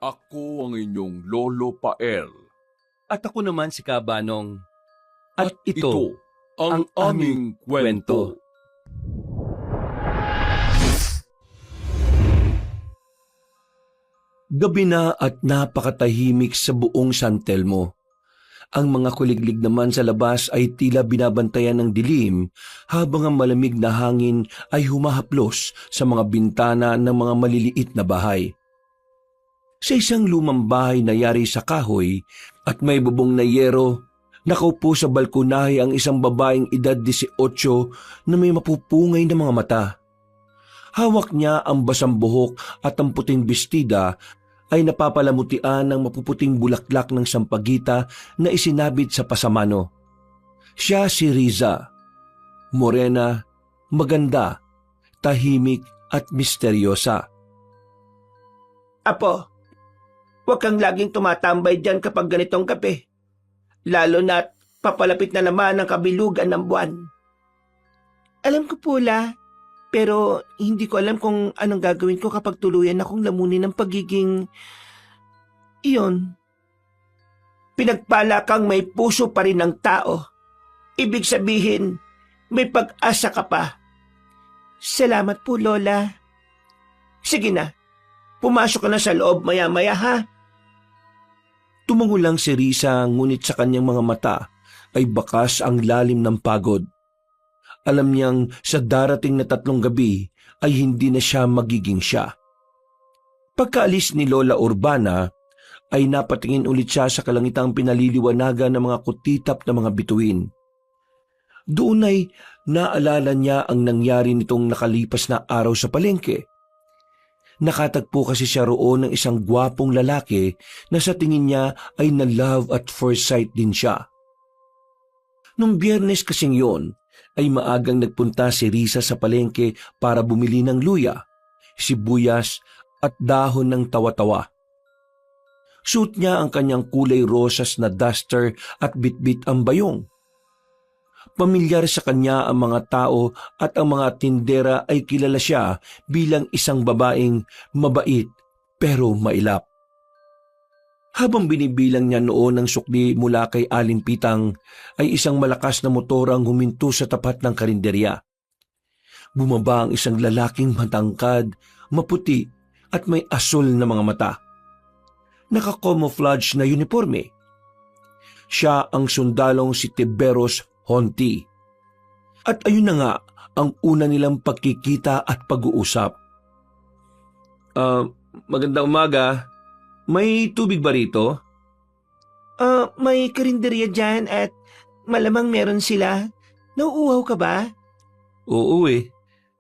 Ako ang inyong Lolo Pael. At ako naman si Kabanong. At ito ang aming kwento. Gabi na at napakatahimik sa buong San Telmo. Ang mga kuliglig naman sa labas ay tila binabantayan ng dilim habang ang malamig na hangin ay humahaplos sa mga bintana ng mga maliliit na bahay. Sa isang lumang bahay na yari sa kahoy at may bubong na yero, nakaupo sa balkonahe ang isang babaeng edad 18 na may mapupungay na mga mata. Hawak niya ang basang buhok at ang puting bestida ay napapalamutian ng mapuputing bulaklak ng sampagita na isinabit sa pasamano. Siya si Riza. Morena, maganda, tahimik at misteryosa. Apo, huwag kang laging tumatambay dyan kapag ganitong gabi. Lalo na't papalapit na naman ang kabilugan ng buwan. Alam ko po, pero hindi ko alam kung anong gagawin ko kapag tuluyan akong lamunin ng pagiging... Iyon. Pinagpala kang may puso pa rin ng tao. Ibig sabihin, may pag-asa ka pa. Salamat po, Lola. Sige na, pumasok ka na sa loob maya-maya, ha? Tumango lang si Riza, ngunit sa kanyang mga mata ay bakas ang lalim ng pagod. Alam niyang sa darating na 3 gabi ay hindi na siya magiging siya. Pagkaalis ni Lola Urbana ay napatingin ulit siya sa kalangitang pinaliliwanagan ng mga kutitap na mga bituin. Doon ay naalala niya ang nangyari nitong nakalipas na araw sa palengke. Nakatagpo kasi siya roon ng isang gwapong lalaki na sa tingin niya ay na-love at first sight din siya. Nung Biyernes kasing yon, ay maagang nagpunta si Riza sa palengke para bumili ng luya, sibuyas at dahon ng tawa-tawa. Suot niya ang kanyang kulay rosas na duster at bitbit ang bayong. Pamilyar sa kanya ang mga tao at ang mga tindera ay kilala siya bilang isang babaeng mabait pero mailap. Habang binibilang niya noon ang sukli mula kay Aling Pitang, ay isang malakas na motor ang huminto sa tapat ng karinderya. Bumaba ang isang lalaking matangkad, maputi at may asul na mga mata. Naka-camouflage na uniforme. Siya ang sundalong si Tiberos Honti. At ayun na nga ang una nilang pagkikita at pag-uusap. Magandang umaga. May tubig ba rito? May karinderya dyan at malamang meron sila. Nauuhaw ka ba? Oo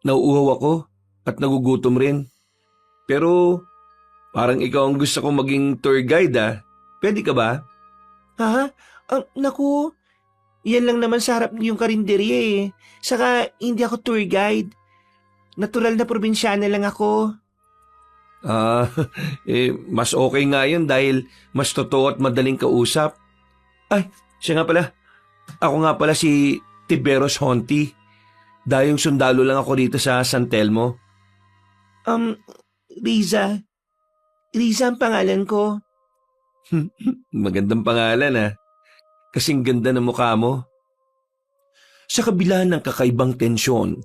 Nauuhaw ako at nagugutom rin. Pero parang ikaw ang gusto kong maging tour guide . Pwede ka ba? Ha? Naku, yan lang naman sa harap yung karinderya . Saka hindi ako tour guide. Natural na probinsyana lang ako. Mas okay nga yun dahil mas totoo at madaling kausap. Ay, siya nga pala. Ako nga pala si Tiberos Honti. Dayong sundalo lang ako dito sa San Telmo. Riza. Riza ang pangalan ko. Magandang pangalan . Kasing ganda ng mukha mo. Sa kabila ng kakaibang tensyon,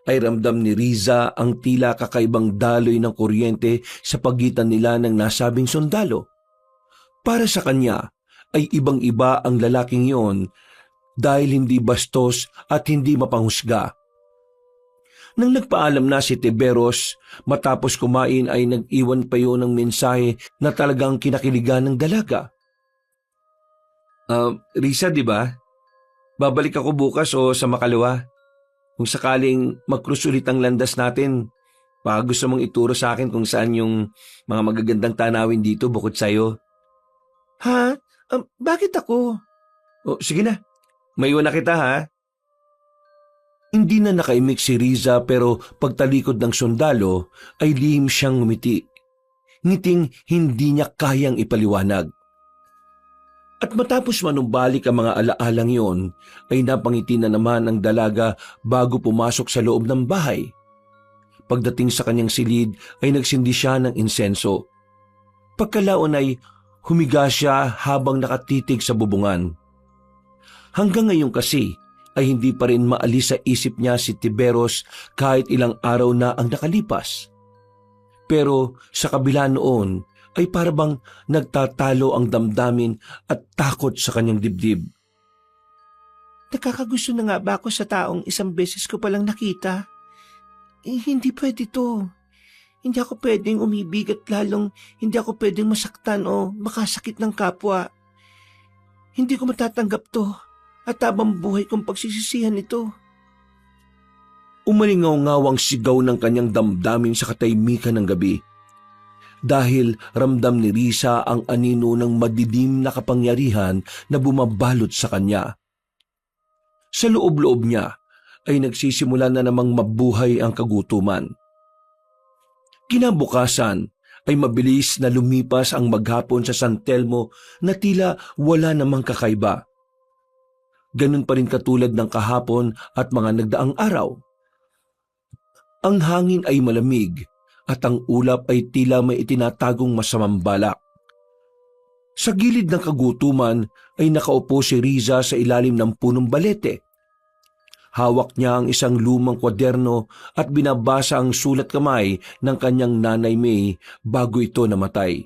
ay ramdam ni Riza ang tila kakaibang daloy ng kuryente sa pagitan nila ng nasabing sundalo. Para sa kanya ay ibang-iba ang lalaking yon dahil hindi bastos at hindi mapanghusga. Nang nagpaalam na si Tiberos, matapos kumain ay nag-iwan pa yun ng mensahe na talagang kinakiligan ng dalaga. Riza, di ba? Babalik ako bukas o sa makalawa. Kung sakaling mag-cruise ulit ang landas natin, baka gusto mong ituro sa akin kung saan yung mga magagandang tanawin dito bukod sa'yo. Ha? Bakit ako? Sige na, maiwan na kita ha. Hindi na nakaimik si Riza pero pagtalikod ng sundalo ay lihim siyang ngumiti. Ngiting hindi niya kayang ipaliwanag. At matapos manumbalik ang mga alaalang yon, ay napangiti na naman ang dalaga bago pumasok sa loob ng bahay. Pagdating sa kanyang silid ay nagsindi siya ng insenso. Pagkalaon ay humiga siya habang nakatitig sa bubungan. Hanggang ngayon kasi ay hindi pa rin maalis sa isip niya si Tiberos kahit ilang araw na ang nakalipas. Pero sa kabila noon ay parabang nagtatalo ang damdamin at takot sa kanyang dibdib. Nakakagusto na nga ba ako sa taong isang beses ko palang nakita? Hindi pwede to. Hindi ako pwedeng umibig at lalong hindi ako pwedeng masaktan o makasakit ng kapwa. Hindi ko matatanggap to at habang buhay kong pagsisisihan ito. Umalingaw-ngaw ang sigaw ng kanyang damdamin sa katahimikan ng gabi. Dahil ramdam ni Risa ang anino ng madilim na kapangyarihan na bumabalot sa kanya. Sa loob-loob niya ay nagsisimula na namang mabuhay ang kagutuman. Kinabukasan ay mabilis na lumipas ang maghapon sa San Telmo na tila wala namang kakaiba. Ganun pa rin katulad ng kahapon at mga nagdaang araw. Ang hangin ay malamig at ang ulap ay tila may itinatagong masamang balak. Sa gilid ng kagutuman ay nakaupo si Riza sa ilalim ng punong balete. Hawak niya ang isang lumang kwaderno at binabasa ang sulat kamay ng kanyang nanay May bago ito namatay.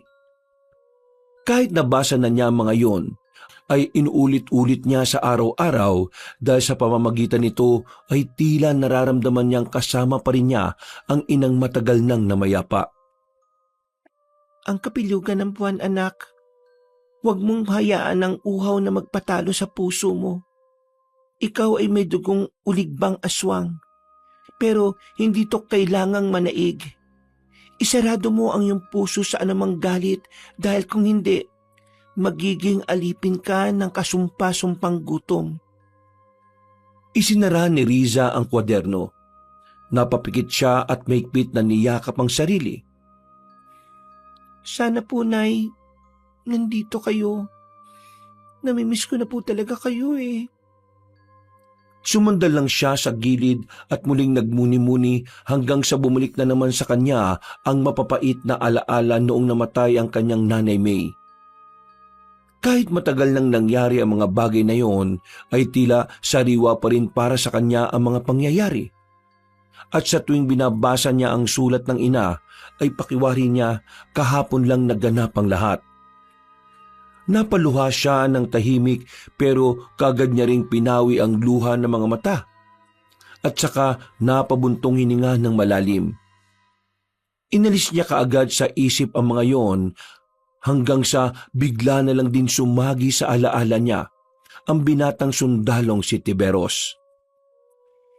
Kahit nabasa na niya mga yon, ay inuulit-ulit niya sa araw-araw dahil sa pamamagitan nito ay tila nararamdaman niyang kasama pa rin niya ang inang matagal nang namayapa. Ang kapilugan ng buwan, anak. Huwag mong hayaan ang uhaw na magpatalo sa puso mo. Ikaw ay may dugong uligbang aswang, pero hindi to kailangang manaig. Isarado mo ang iyong puso sa anumang galit dahil kung hindi, magiging alipin ka ng kasumpa-sumpang gutom. Isinara ni Riza ang kwaderno. Napapikit siya at maigpit na niyakap ang sarili. Sana po, Nay, nandito kayo. Namimiss ko na po talaga kayo eh. Sumandal lang siya sa gilid at muling nagmuni-muni hanggang sa bumalik na naman sa kanya ang mapapait na alaala noong namatay ang kanyang nanay May. Kahit matagal nang nangyari ang mga bagay na yon, ay tila sariwa pa rin para sa kanya ang mga pangyayari. At sa tuwing binabasa niya ang sulat ng ina, ay pakiwari niya kahapon lang naganap ang lahat. Napaluha siya ng tahimik pero kagad niya ring pinawi ang luha ng mga mata. At saka napabuntong hininga ng malalim. Inalis niya kaagad sa isip ang mga yon hanggang sa bigla na lang din sumagi sa alaala niya ang binatang sundalong si Tiberos.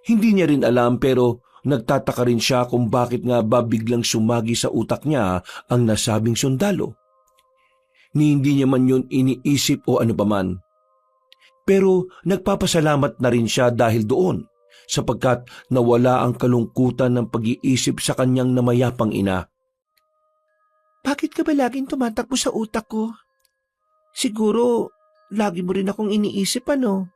Hindi niya rin alam pero nagtataka rin siya kung bakit nga ba biglang sumagi sa utak niya ang nasabing sundalo. Ni hindi niya man yun iniisip o ano paman. Pero nagpapasalamat na rin siya dahil doon, sapagkat nawala ang kalungkutan ng pag-iisip sa kanyang namayapang ina. Bakit ka ba laging tumatakbo sa utak ko? Siguro, lagi mo rin akong iniisip, ano?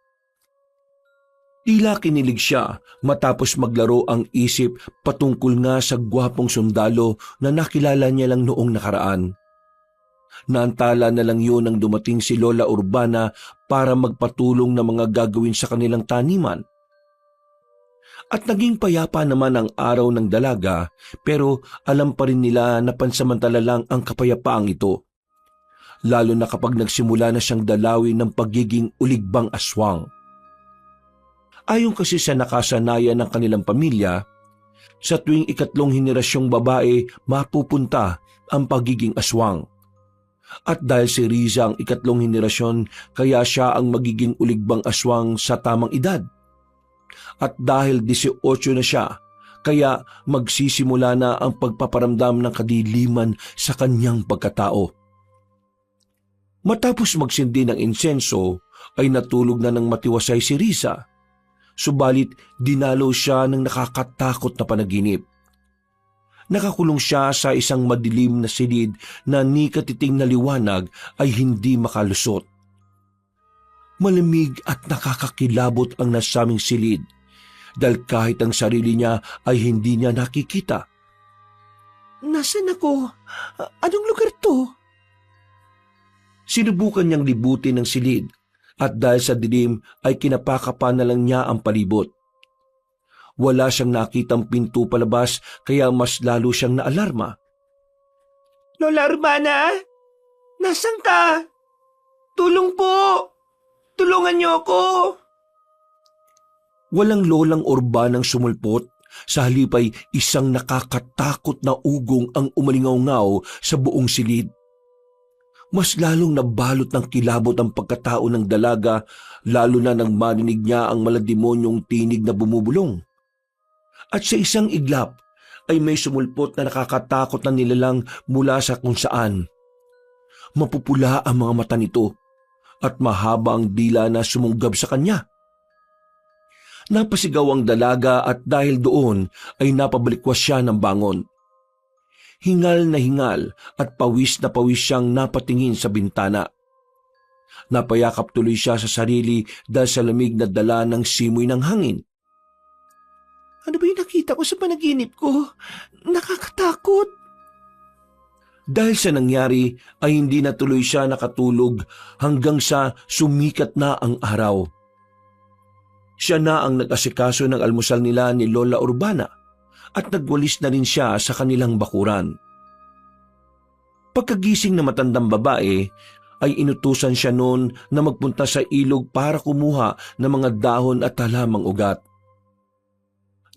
Tila kinilig siya matapos maglaro ang isip patungkol nga sa gwapong sundalo na nakilala niya lang noong nakaraan. Naantala na lang yun nang dumating si Lola Urbana para magpatulong ng mga gagawin sa kanilang taniman. At naging payapa naman ang araw ng dalaga pero alam pa rin nila na pansamantala lang ang kapayapaang ito. Lalo na kapag nagsimula na siyang dalawin ng pagiging uligbang aswang. Ayon kasi sa nakasanayan ng kanilang pamilya, sa tuwing ikatlong henerasyong babae mapupunta ang pagiging aswang. At dahil si Riza ang ikatlong henerasyon, kaya siya ang magiging uligbang aswang sa tamang edad. At dahil 18 na siya, kaya magsisimula na ang pagpaparamdam ng kadiliman sa kanyang pagkatao. Matapos magsindi ng insenso, ay natulog na ng matiwasay si Riza. Subalit dinalo siya ng nakakatakot na panaginip. Nakakulong siya sa isang madilim na silid na ni katiting na liwanag ay hindi makalusot. Malamig at nakakakilabot ang nasaming silid dahil kahit ang sarili niya ay hindi niya nakikita. Nasaan ako? Anong lugar to? Sinubukan niyang libutin ng silid at dahil sa dilim ay kinapakapa na lang niya ang palibot. Wala siyang nakitang pinto palabas kaya mas lalo siyang naalarma. Lola Urbana? Nasaan ka? Tulong po! Tulungan niyo ako! Walang lolang Urbanang sumulpot, sa halip ay isang nakakatakot na ugong ang umalingaw-ngaw sa buong silid. Mas lalong nabalot ng kilabot ang pagkatao ng dalaga, lalo na nang marinig niya ang malademonyong tinig na bumubulong. At sa isang iglap ay may sumulpot na nakakatakot na nilalang mula sa kung saan. Mapupula ang mga mata nito at mahaba ang dila na sumunggab sa kanya. Napasigaw ang dalaga at dahil doon ay napabalikwas siya ng bangon. Hingal na hingal at pawis na pawis siyang napatingin sa bintana. Napayakap tuloy siya sa sarili dahil sa lamig na dala ng simoy ng hangin. Ano ba yung nakita ko sa panaginip ko? Nakakatakot. Dahil sa nangyari ay hindi na tuloy siya nakatulog hanggang sa sumikat na ang araw. Siya na ang nag-asikaso ng almusal nila ni Lola Urbana at nagwalis na rin siya sa kanilang bakuran. Pagkagising na matandang babae, ay inutusan siya noon na magpunta sa ilog para kumuha ng mga dahon at halamang ugat.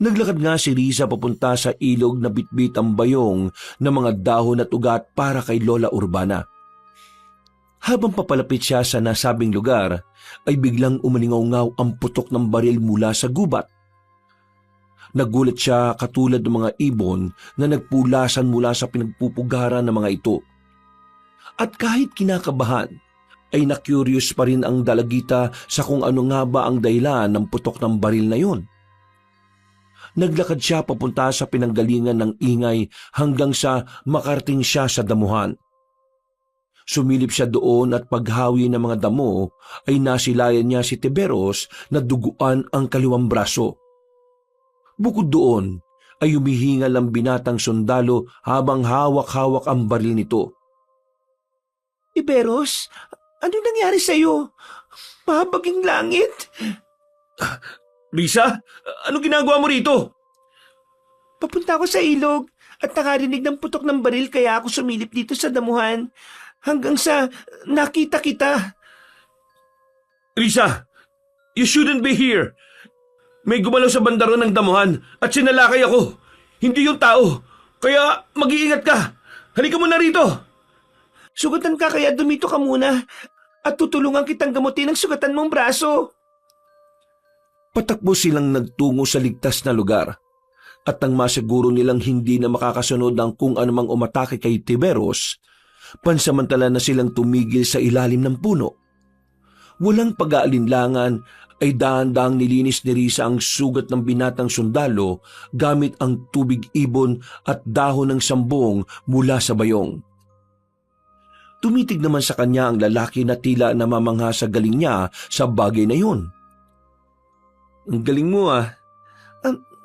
Naglakad nga si Riza papunta sa ilog na bitbit ang bayong ng mga dahon at ugat para kay Lola Urbana. Habang papalapit siya sa nasabing lugar, ay biglang umalingaw-ngaw ang putok ng baril mula sa gubat. Nagulat siya katulad ng mga ibon na nagpulasan mula sa pinagpupugaran ng mga ito. At kahit kinakabahan, ay na-curious pa rin ang dalagita sa kung ano nga ba ang dahilan ng putok ng baril na yun. Naglakad siya papunta sa pinanggalingan ng ingay hanggang sa makarating siya sa damuhan. Sumilip siya doon at paghawi ng mga damo ay nasilayan niya si Tiberos na duguan ang kaliwang braso. Bukod doon ay humihingal ang binatang sundalo habang hawak-hawak ang baril nito. Iberos, ano nangyari sa'yo? Mahabaging langit? Risa, ano ginagawa mo rito? Papunta ako sa ilog at nakarinig ng putok ng baril kaya ako sumilip dito sa damuhan hanggang sa nakita kita. Risa, you shouldn't be here. May gumalaw sa bandaro ng damuhan at sinalakay ako. Hindi yung tao. Kaya mag-iingat ka. Halika mo na rito. Sugatan ka kaya dumito ka muna at tutulungan kitang gamutin ang sugatan mong braso. Patakbo silang nagtungo sa ligtas na lugar at nang masiguro nilang hindi na makakasunod ang kung anumang umatake kay Tiberos, pansamantala na silang tumigil sa ilalim ng puno. Walang pag-aalinlangan ay dahan-dahang nilinis ni Risa ang sugat ng binatang sundalo gamit ang tubig ibon at dahon ng sambong mula sa bayong. Tumitig naman sa kanya ang lalaki na tila namamangha sa galing niya sa bagay na yun. Ang galing mo ah.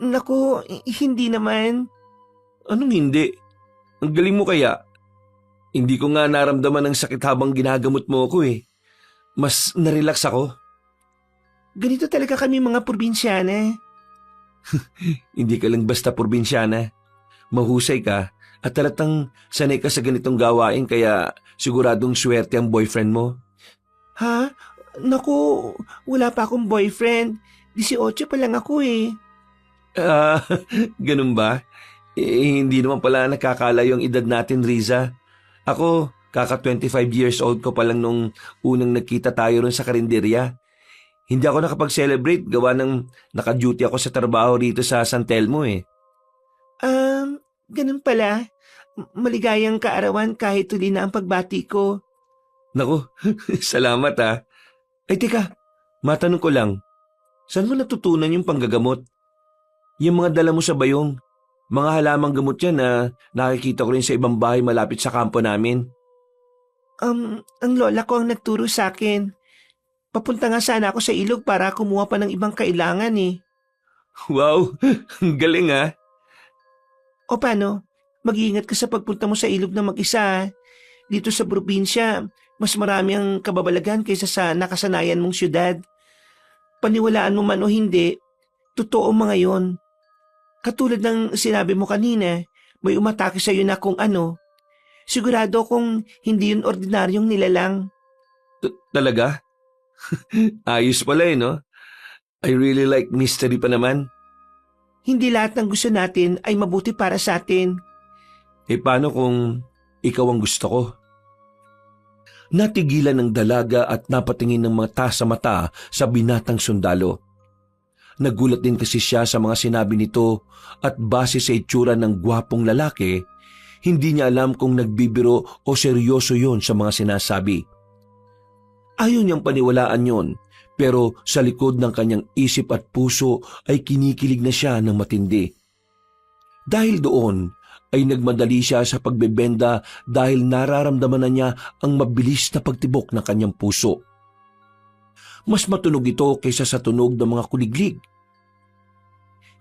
Naku, hindi naman. Anong hindi? Ang galing mo kaya? Hindi ko nga naramdaman ng sakit habang ginagamot mo ako eh. Mas narelax ako. Ganito talaga kami mga probinsyana. Hindi ka lang basta probinsyana. Mahusay ka at talatang sanay ka sa ganitong gawain kaya siguradong swerte ang boyfriend mo. Ha? Naku, wala pa akong boyfriend. 18 pa lang ako eh. Ganun ba? Hindi naman pala nakakalayo ang edad natin, Riza. Ako, kaka 25 years old ko pa lang nung unang nagkita tayo ron sa karinderya. Hindi ako nakapag-celebrate gawa ng naka-duty ako sa trabaho rito sa San Telmo eh. Ganun pala. Maligayang kaarawan kahit huli na ang pagbati ko. Naku, salamat ah. Ay teka, matanong ko lang. Saan mo natutunan yung panggagamot? Yung mga dala mo sa bayong, mga halamang gamot yan na nakikita ko rin sa ibang bahay malapit sa kampo namin. Ang lola ko ang nagturo sa akin. Papunta nga sana ako sa ilog para kumuha pa ng ibang kailangan eh. Wow, ang galing ah. O paano? Mag-iingat ka sa pagpunta mo sa ilog na mag-isa. Dito sa probinsya, mas marami ang kababalagan kaysa sa nakasanayan mong syudad. Paniwalaan mo man o hindi, totoo mga yon. Katulad ng sinabi mo kanina, may umatake sa'yo na kung ano. Sigurado kung hindi yun ordinaryong nilalang. Talaga? Ayos pala no? I really like mystery pa naman. Hindi lahat ng gusto natin ay mabuti para sa atin. Paano kung ikaw ang gusto ko? Natigilan ng dalaga at napatingin ng mata sa mata sa binatang sundalo. Nagulat din kasi siya sa mga sinabi nito at base sa itsura ng gwapong lalaki, hindi niya alam kung nagbibiro o seryoso yon sa mga sinasabi. Ayaw niyang paniwalaan yon, pero sa likod ng kanyang isip at puso ay kinikilig na siya ng matindi. Dahil doon, ay nagmadali siya sa pagbebenda dahil nararamdaman na niya ang mabilis na pagtibok ng kanyang puso. Mas matunog ito kaysa sa tunog ng mga kuliglig.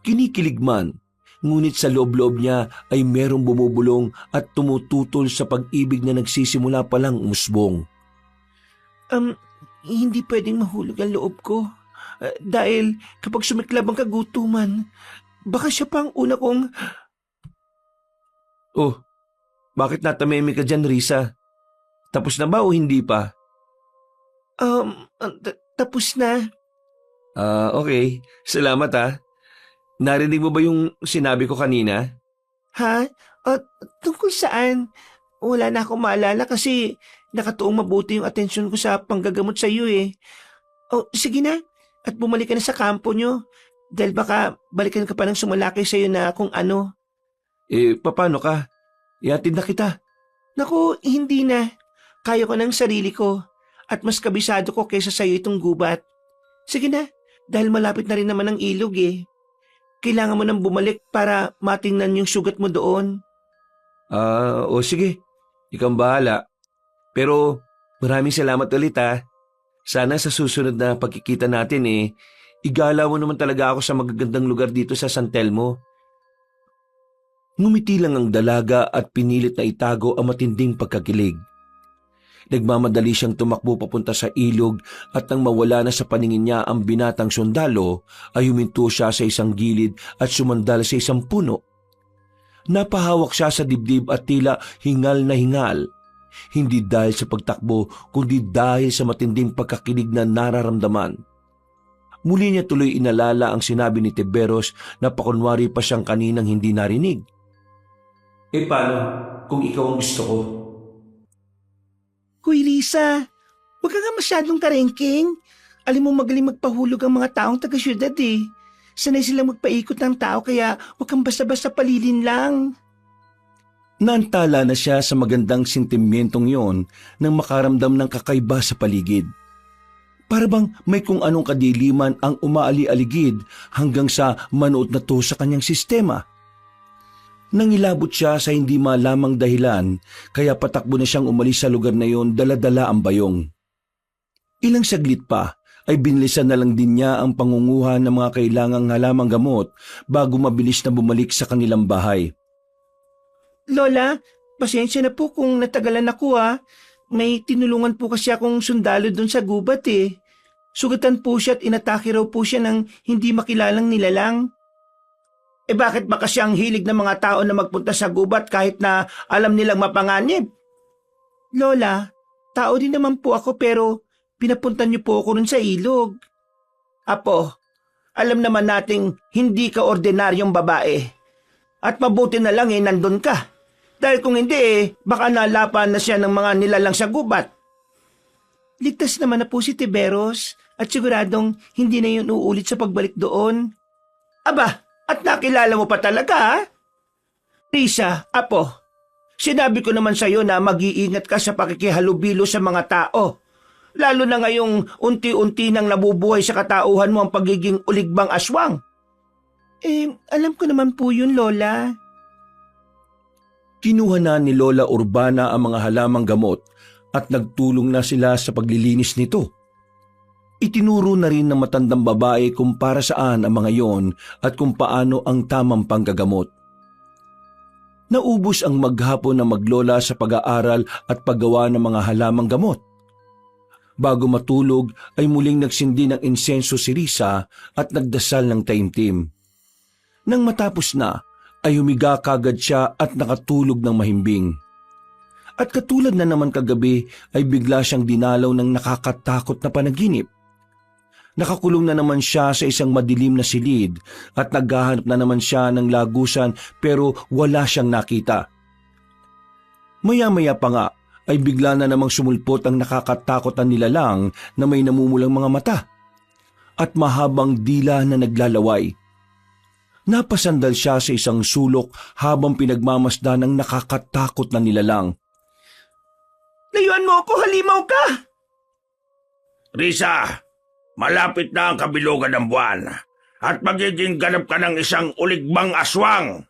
Kinikilig man, ngunit sa loob-loob niya ay merong bumubulong at tumututol sa pag-ibig na nagsisimula palang umusbong. Hindi pwedeng mahulog ang loob ko. Dahil kapag sumiklab ang kagutuman, baka siya pa ang una kong... Oh, bakit natamimi ka dyan, Risa? Tapos na ba o hindi pa? Tapos na. Okay. Salamat Narinig mo ba yung sinabi ko kanina? Ha? Tungkol saan? Wala na akong maalala kasi nakatuong mabuti yung atensyon ko sa panggagamot sa iyo eh. Sige na. At bumalik ka na sa kampo nyo. Dahil baka balikan ka pa ng sumalaki sa iyo na kung ano. Paano ka? Iatid na kita. Naku, hindi na. Kaya ko ng sarili ko. At mas kabisado ko kaysa sa iyo itong gubat. Sige na. Dahil malapit na rin naman ang ilog eh. Kailangan mo nang bumalik para matingnan yung sugat mo doon. Sige. Ikaw ang bahala. Pero maraming salamat ulit Sana sa susunod na pagkikita natin igala mo naman talaga ako sa magagandang lugar dito sa San Telmo. Ngumiti lang ang dalaga at pinilit na itago ang matinding pagkakilig. Nagmamadali siyang tumakbo papunta sa ilog at nang mawala na sa paningin niya ang binatang sundalo, ay huminto siya sa isang gilid at sumandal sa isang puno. Napahawak siya sa dibdib at tila hingal na hingal. Hindi dahil sa pagtakbo, kundi dahil sa matinding pagkakilig na nararamdaman. Muli niya tuloy inalala ang sinabi ni Tiberos na pakunwari pa siyang kaninang hindi narinig. Paano kung ikaw ang gusto ko? Hoy Risa, huwag ka nga masyadong karengking. Alam mo magaling magpahulog ang mga taong taga-syudad eh. Sanay silang magpaikot ng tao kaya huwag kang basta-basta palilin lang. Naantala na siya sa magandang sentimentong yon nang makaramdam ng kakaiba sa paligid. Para bang may kung anong kadiliman ang umaali-aligid hanggang sa manood na to sa kanyang sistema. Nangilabot siya sa hindi malamang dahilan kaya patakbo na siyang umalis sa lugar na yon dala-dala ang bayong. Ilang saglit pa ay binilisan na lang din niya ang pangunguha ng mga kailangang halamang gamot bago mabilis na bumalik sa kanilang bahay. Lola, pasensya na po kung natagalan ako May tinulungan po kasi akong sundalo doon sa gubat eh. Sugatan po siya at inatake raw po siya ng hindi makilalang nilalang. Bakit ba kasi ang hilig ng mga tao na magpunta sa gubat kahit na alam nilang mapanganib? Lola, tao din naman po ako pero pinapuntan niyo po ako rin sa ilog. Apo, alam naman nating hindi ka ordinaryong babae. At mabuti na lang nandun ka. Dahil kung hindi baka nalapan na siya ng mga nilalang sa gubat. Ligtas naman na po si Tiberos at siguradong hindi na yun uulit sa pagbalik doon. Aba, at nakilala mo pa talaga Risa, Apo, sinabi ko naman sa iyo na mag-iingat ka sa pakikihalubilo sa mga tao. Lalo na ngayong unti-unti nang nabubuhay sa katauhan mo ang pagiging uligbang aswang. Alam ko naman po yun, Lola. Kinuha na ni Lola Urbana ang mga halamang gamot at nagtulong na sila sa paglilinis nito. Itinuro na rin ng matandang babae kung para saan ang mga yon at kung paano ang tamang panggagamot. Naubos ang maghapon ng maglola sa pag-aaral at paggawa ng mga halamang gamot. Bago matulog ay muling nagsindi ng insenso si Risa at nagdasal ng taimtim. Nang matapos na, ay humiga kagad siya at nakatulog ng mahimbing. At katulad na naman kagabi ay bigla siyang dinalaw ng nakakatakot na panaginip. Nakakulong na naman siya sa isang madilim na silid at naghahanap na naman siya ng lagusan pero wala siyang nakita. Maya-maya pa nga ay bigla na namang sumulpot ang nakakatakot na nilalang na may namumulang mga mata at mahabang dila na naglalaway. Napasandal siya sa isang sulok habang pinagmamasdan ng nakakatakot na nilalang. Layuan mo ako, halimaw ka! Risa, malapit na ang kabilugan ng buwan at magiging ganap ka ng isang uligbang aswang.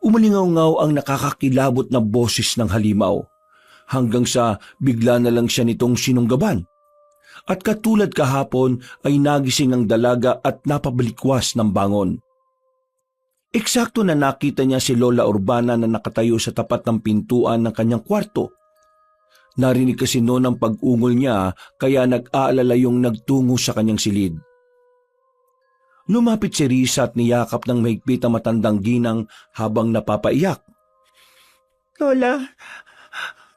Umalingaw-ngaw ang nakakakilabot na boses ng halimaw hanggang sa bigla na lang siya nitong sinunggaban. At katulad kahapon ay nagising ang dalaga at napabalikwas ng bangon. Eksakto na nakita niya si Lola Urbana na nakatayo sa tapat ng pintuan ng kanyang kwarto. Narinig kasi noon ang pag-ungol niya kaya nag-aalala yung nagtungo sa kanyang silid. Lumapit si Risa at niyakap ng mahigpit ang matandang ginang habang napapaiyak. Lola,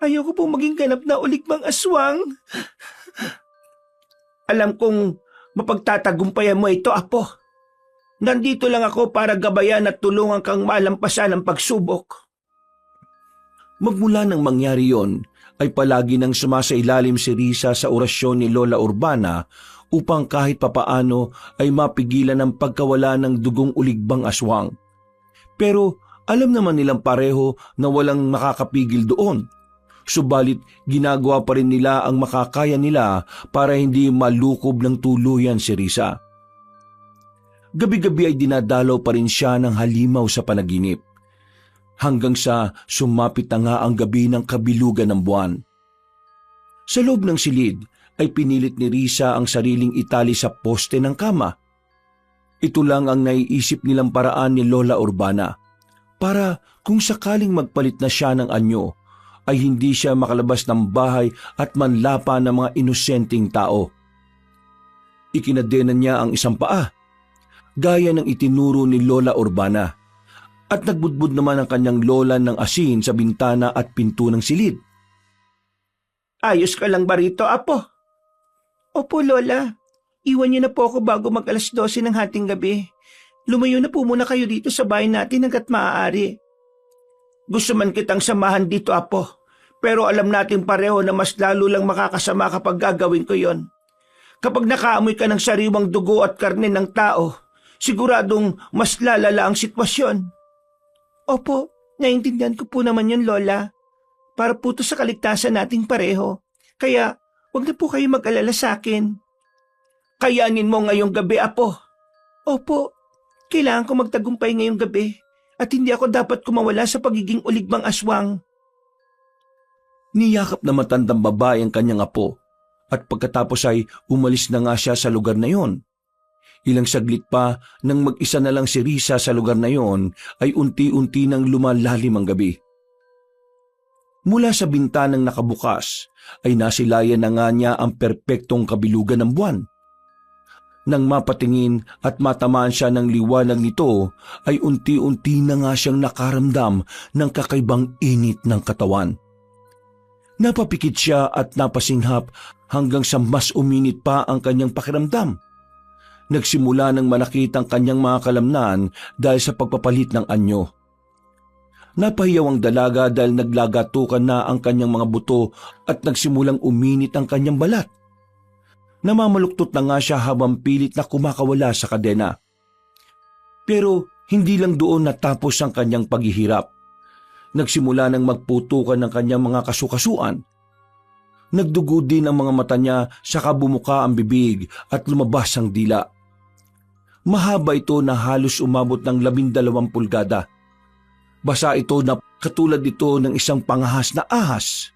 ayoko pong maging ganap na uligbang aswang. Alam kong mapagtatagumpayan mo ito, Apo. Nandito lang ako para gabayan at tulungan kang malampasan ang pagsubok. Magmula nang mangyari yon, ay palagi nang sumasailalim si Risa sa orasyon ni Lola Urbana upang kahit papaano ay mapigilan ang pagkawala ng dugong uligbang aswang. Pero alam naman nilang pareho na walang makakapigil doon. Subalit ginagawa pa rin nila ang makakaya nila para hindi malukob ng tuluyan si Risa. Gabi-gabi ay dinadalaw pa rin siya ng halimaw sa panaginip. Hanggang sa sumapit na nga ang gabi ng kabilugan ng buwan. Sa loob ng silid ay pinilit ni Risa ang sariling itali sa poste ng kama. Ito lang ang naiisip nilang paraan ni Lola Urbana para kung sakaling magpalit na siya ng anyo ay hindi siya makalabas ng bahay at manlapa ng mga inosenteng tao. Ikinadena niya ang isang paa, gaya ng itinuro ni Lola Urbana, at nagbudbud naman ang kanyang lola ng asin sa bintana at pinto ng silid. Ayos ka lang ba rito, Apo? Opo, Lola. Iwan niyo na po ako bago mag-alas 12 ng hating gabi. Lumayo na po muna kayo dito sa bahay natin hanggat maaari. Gusto man kitang samahan dito, Apo. Pero alam natin pareho na mas lalo lang makakasama kapag gagawin ko yon. Kapag nakaamoy ka ng sariwang dugo at karne ng tao, siguradong mas lalala ang sitwasyon. Opo, naiintindihan ko po naman yun, Lola. Para po to sa kaligtasan nating pareho. Kaya, huwag na po kayo mag-alala sa akin. Kayanin mo ngayong gabi, Apo. Opo, kailangan ko magtagumpay ngayong gabi at hindi ako dapat kumawala sa pagiging uligbang aswang. Niyakap na matandang babae ang kanyang apo at pagkatapos ay umalis na nga siya sa lugar na yon. Ilang saglit pa nang mag-isa na lang si Risa sa lugar na yon ay unti-unti nang lumalalim ang gabi. Mula sa bintanang nakabukas ay nasilayan na nga niya ang perpektong kabilugan ng buwan. Nang mapatingin at matamaan siya ng liwanag nito ay unti-unti na nga siyang nakaramdam ng kakaibang init ng katawan. Napapikit siya at napasinghap hanggang sa mas uminit pa ang kanyang pakiramdam. Nagsimula ng manakit ang kanyang mga kalamnan dahil sa pagpapalit ng anyo. Napahiyaw ang dalaga dahil naglagatukan na ang kanyang mga buto at nagsimulang uminit ang kanyang balat. Namamaluktot na nga siya habang pilit na kumakawala sa kadena. Pero hindi lang doon natapos ang kanyang paghihirap. Nagsimula ng magputukan ng kanyang mga kasukasuan. Nagdugo din ang mga mata niya saka bumuka ang bibig at lumabas ang dila. Mahaba ito na halos umabot ng 12 pulgada. Basa ito na katulad ito ng isang pangahas na ahas.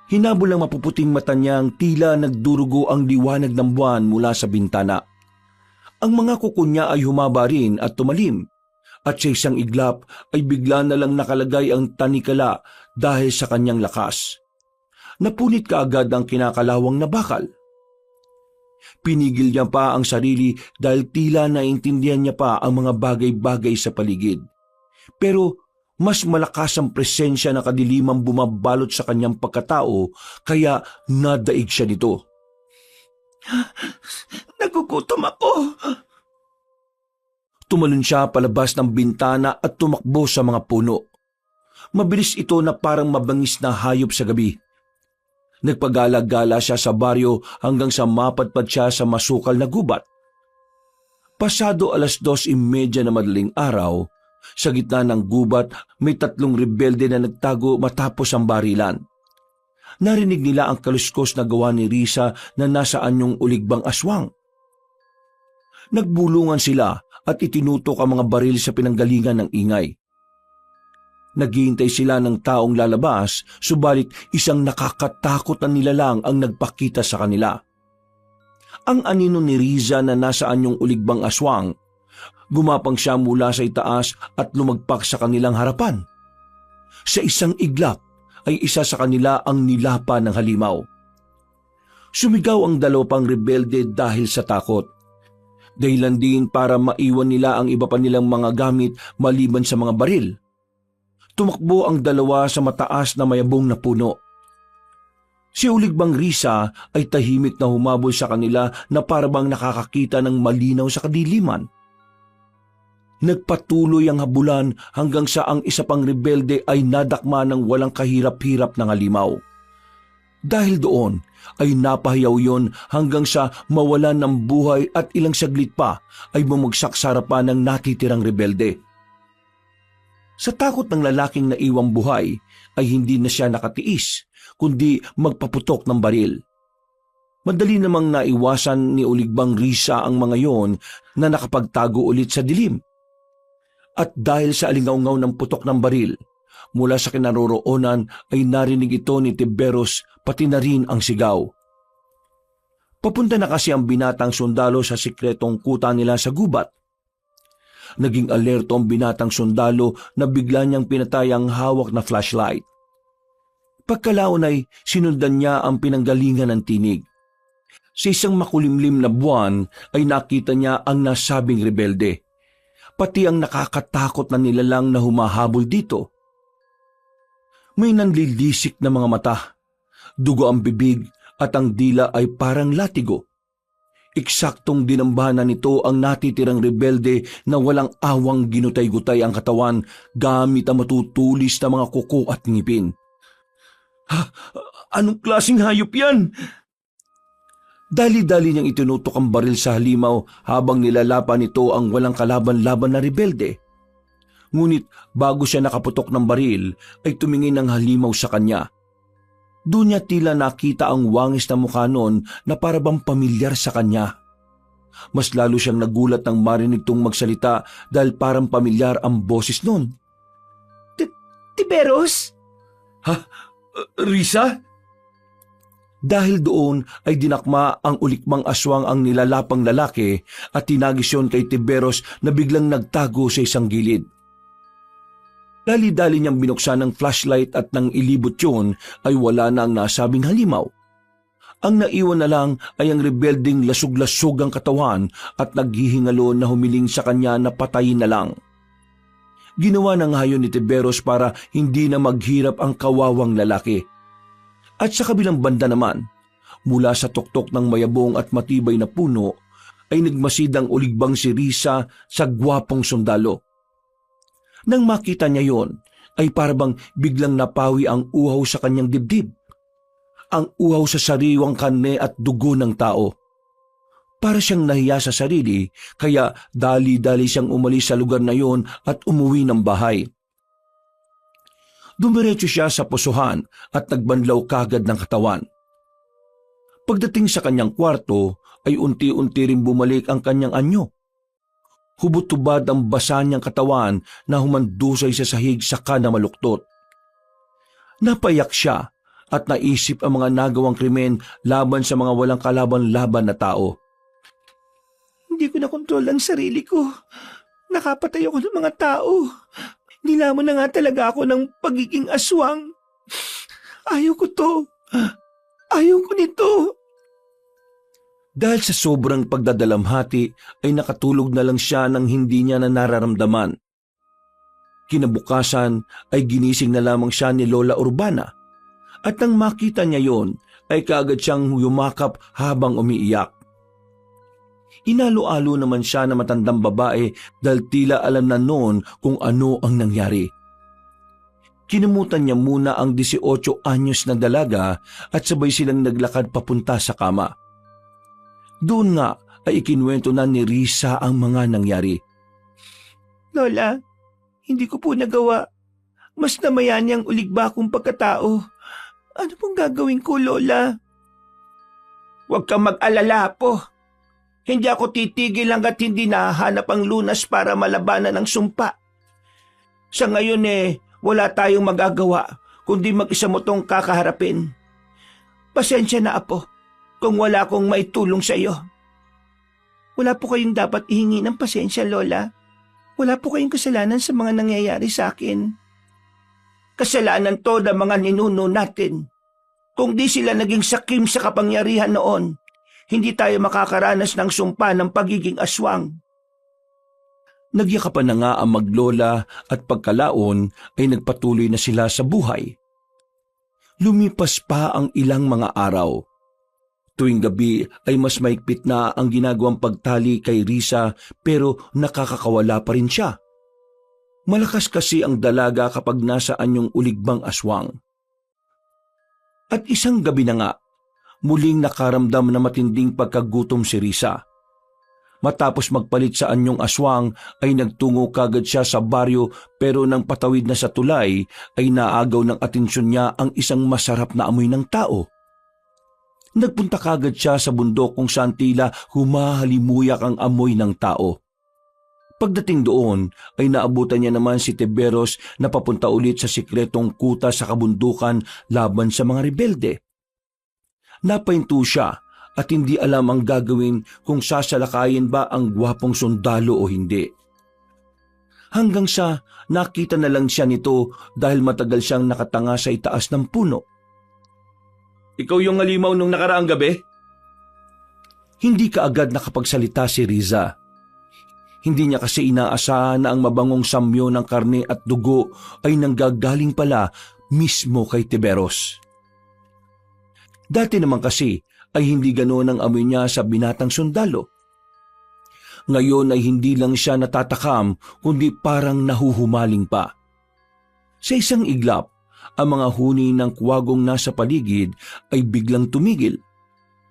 Hinabol ang mapuputing mata niyang tila nagdurugo ang liwanag ng buwan mula sa bintana. Ang mga kuko niya ay humaba rin at tumalim, at sa isang iglap ay bigla na lang nakalagay ang tanikala dahil sa kanyang lakas. napunit kaagad ang kinakalawang na bakal. Pinigil niya pa ang sarili dahil tila naintindihan niya pa ang mga bagay-bagay sa paligid. Pero mas malakas ang presensya na kadilimang bumabalot sa kanyang pagkatao kaya nadaig siya nito. Nagugutom ako. Tumalon siya palabas ng bintana at tumakbo sa mga puno. Mabilis ito na parang mabangis na hayop sa gabi. Nagpagala-gala siya sa baryo hanggang sa mapadpad siya sa masukal na gubat. Pasado 2:30 na madaling araw, sa gitna ng gubat may 3 rebelde na nagtago matapos ang barilan. Narinig nila ang kaluskos na gawa ni Risa na nasa anyong uligbang aswang. Nagbulungan sila at itinutok ang mga baril sa pinanggalingan ng ingay. Naghihintay sila ng taong lalabas, subalit isang nakakatakot na nilalang ang nagpakita sa kanila. Ang anino ni Riza na nasa anyong uligbang aswang, gumapang siya mula sa itaas at lumagpak sa kanilang harapan. Sa isang iglap ay isa sa kanila ang nilapa ng halimaw. Sumigaw ang 2 rebelde dahil sa takot. Dahilan din para maiwan nila ang iba pa nilang mga gamit maliban sa mga baril. Tumakbo ang 2 sa mataas na mayabong na puno. Si Uligbang Risa ay tahimik na humabol sa kanila na parabang nakakakita ng malinaw sa kadiliman. Nagpatuloy ang habulan hanggang sa ang isa pang rebelde ay nadakma ng walang kahirap-hirap ng halimaw. Dahil doon ay napahiyaw yon hanggang sa mawalan ng buhay at ilang saglit pa ay bumagsak sa harapan ng natitirang rebelde. Sa takot ng lalaking naiwang buhay ay hindi na siya nakatiis kundi magpaputok ng baril. Madali namang naiwasan ni Uligbang Risa ang mga yon na nakapagtago ulit sa dilim. At dahil sa alingaungaw ng putok ng baril, mula sa kinaroroonan ay narinig ito ni Tiberos pati na rin ang sigaw. Papunta na kasi ang binatang sundalo sa sikretong kuta nila sa gubat. Naging alerto ang binatang sundalo na bigla niyang pinatay ang hawak na flashlight. Pagkalaon ay sinundan niya ang pinanggalingan ng tinig. Sa isang makulimlim na buwan ay nakita niya ang nasabing rebelde, pati ang nakakatakot na nilalang na humahabol dito. May nanlilisik na mga mata, dugo ang bibig at ang dila ay parang latigo. Eksaktong dinambahan nito ang natitirang rebelde na walang awang ginutay-gutay ang katawan gamit ang matutulis na mga kuko at ngipin. Anong klaseng hayop yan? Dali-dali niyang itinutok ang baril sa halimaw habang nilalapan nito ang walang kalaban-laban na rebelde. Ngunit bago siya nakaputok ng baril ay tumingin ang halimaw sa kanya. Doon niya tila nakita ang wangis na mukha noon na parabang pamilyar sa kanya. Mas lalo siyang nagulat nang marinig tong magsalita dahil parang pamilyar ang boses noon. Tiberos? Risa? Dahil doon ay dinakma ang ulikmang aswang ang nilalapang lalaki at tinagis yon kay Tiberos na biglang nagtago sa isang gilid. Dali-dali niyang binuksan ng flashlight at nang ilibot yun ay wala na ang nasabing halimaw. Ang naiwan na lang ay ang rebelding lasug-lasug ang katawan at naghihingalo na humiling sa kanya na patayin na lang. Ginawa ng hayon ni Tiberos para hindi na maghirap ang kawawang lalaki. At sa kabilang banda naman, mula sa tuktok ng mayabong at matibay na puno, ay nagmasid ang uligbang si Risa sa gwapong sundalo. Nang makita niya yon, ay parabang biglang napawi ang uhaw sa kanyang dibdib. Ang uhaw sa sariwang karne at dugo ng tao. Para siyang nahiya sa sarili, kaya dali-dali siyang umalis sa lugar na yon at umuwi ng bahay. Dumiretso siya sa pusuhan at nagbanlaw kagad ng katawan. Pagdating sa kanyang kwarto, ay unti-unti rin bumalik ang kanyang anyo. Hubot-tubad ang basa niyang katawan na humandusay sa sahig saka na maluktot. Napayak siya at naisip ang mga nagawang krimen laban sa mga walang kalaban-laban na tao. Hindi ko nakontrol ang sarili ko. Nakapatay ako ng mga tao. Nilamon na nga talaga ako ng pagiging aswang. Ayaw ko to. Ayaw ko nito. Dahil sa sobrang pagdadalamhati ay nakatulog na lang siya nang hindi niya na nararamdaman. Kinabukasan ay ginising na lamang siya ni Lola Urbana at nang makita niya yon ay kaagad siyang yumakap habang umiiyak. Inalo-alo naman siya na matandang babae dahil tila alam na noon kung ano ang nangyari. Kinumutan niya muna ang 18 anyos na dalaga at sabay silang naglakad papunta sa kama. Doon nga ay ikinuwento na ni Risa ang mga nangyari. Lola, hindi ko po nagawa. Mas namayani ang uligba kong pagkatao. Ano pong gagawin ko, Lola? Huwag kang mag-alala po. Hindi ako titigil hanggat hindi nahanap ang lunas para malabanan ang sumpa. Sa ngayon wala tayong magagawa kundi mag-isa mo tong kakaharapin. Pasensya na, Apo, kung wala akong maitulong sa iyo. Wala po kayong dapat ihingi ng pasensya, Lola. Wala po kayong kasalanan sa mga nangyayari sa akin. Kasalanan to ng mga ninuno natin. Kung di sila naging sakim sa kapangyarihan noon, hindi tayo makakaranas ng sumpa ng pagiging aswang. Nagyakapan na nga ang maglola at pagkalaon ay nagpatuloy na sila sa buhay. Lumipas pa ang ilang mga araw. Tuwing gabi ay mas maigpit na ang ginagawang pagtali kay Risa pero nakakakawala pa rin siya. Malakas kasi ang dalaga kapag nasa anyong uligbang aswang. At isang gabi na nga, muling nakaramdam na matinding pagkagutom si Risa. Matapos magpalit sa anyong aswang ay nagtungo kagad siya sa baryo pero nang patawid na sa tulay ay naagaw ng atensyon niya ang isang masarap na amoy ng tao. Nagpunta kagad siya sa bundok kung saan tila humahalimuyak ang amoy ng tao. Pagdating doon ay naabutan niya naman si Tiberos na papunta ulit sa sikretong kuta sa kabundukan laban sa mga rebelde. Napahinto siya at hindi alam ang gagawin kung sasalakayin ba ang gwapong sundalo o hindi. Hanggang sa nakita na lang siya nito dahil matagal siyang nakatanga sa itaas ng puno. Ikaw yung halimaw nung nakaraang gabi? Hindi kaagad nakapagsalita si Riza. Hindi niya kasi inaasahan na ang mabangong samyo ng karne at dugo ay nanggagaling pala mismo kay Tiberos. Dati naman kasi ay hindi ganoon ang amoy niya sa binatang sundalo. Ngayon ay hindi lang siya natatakam kundi parang nahuhumaling pa. Sa isang iglap, ang mga huni ng kuwagong nasa paligid ay biglang tumigil.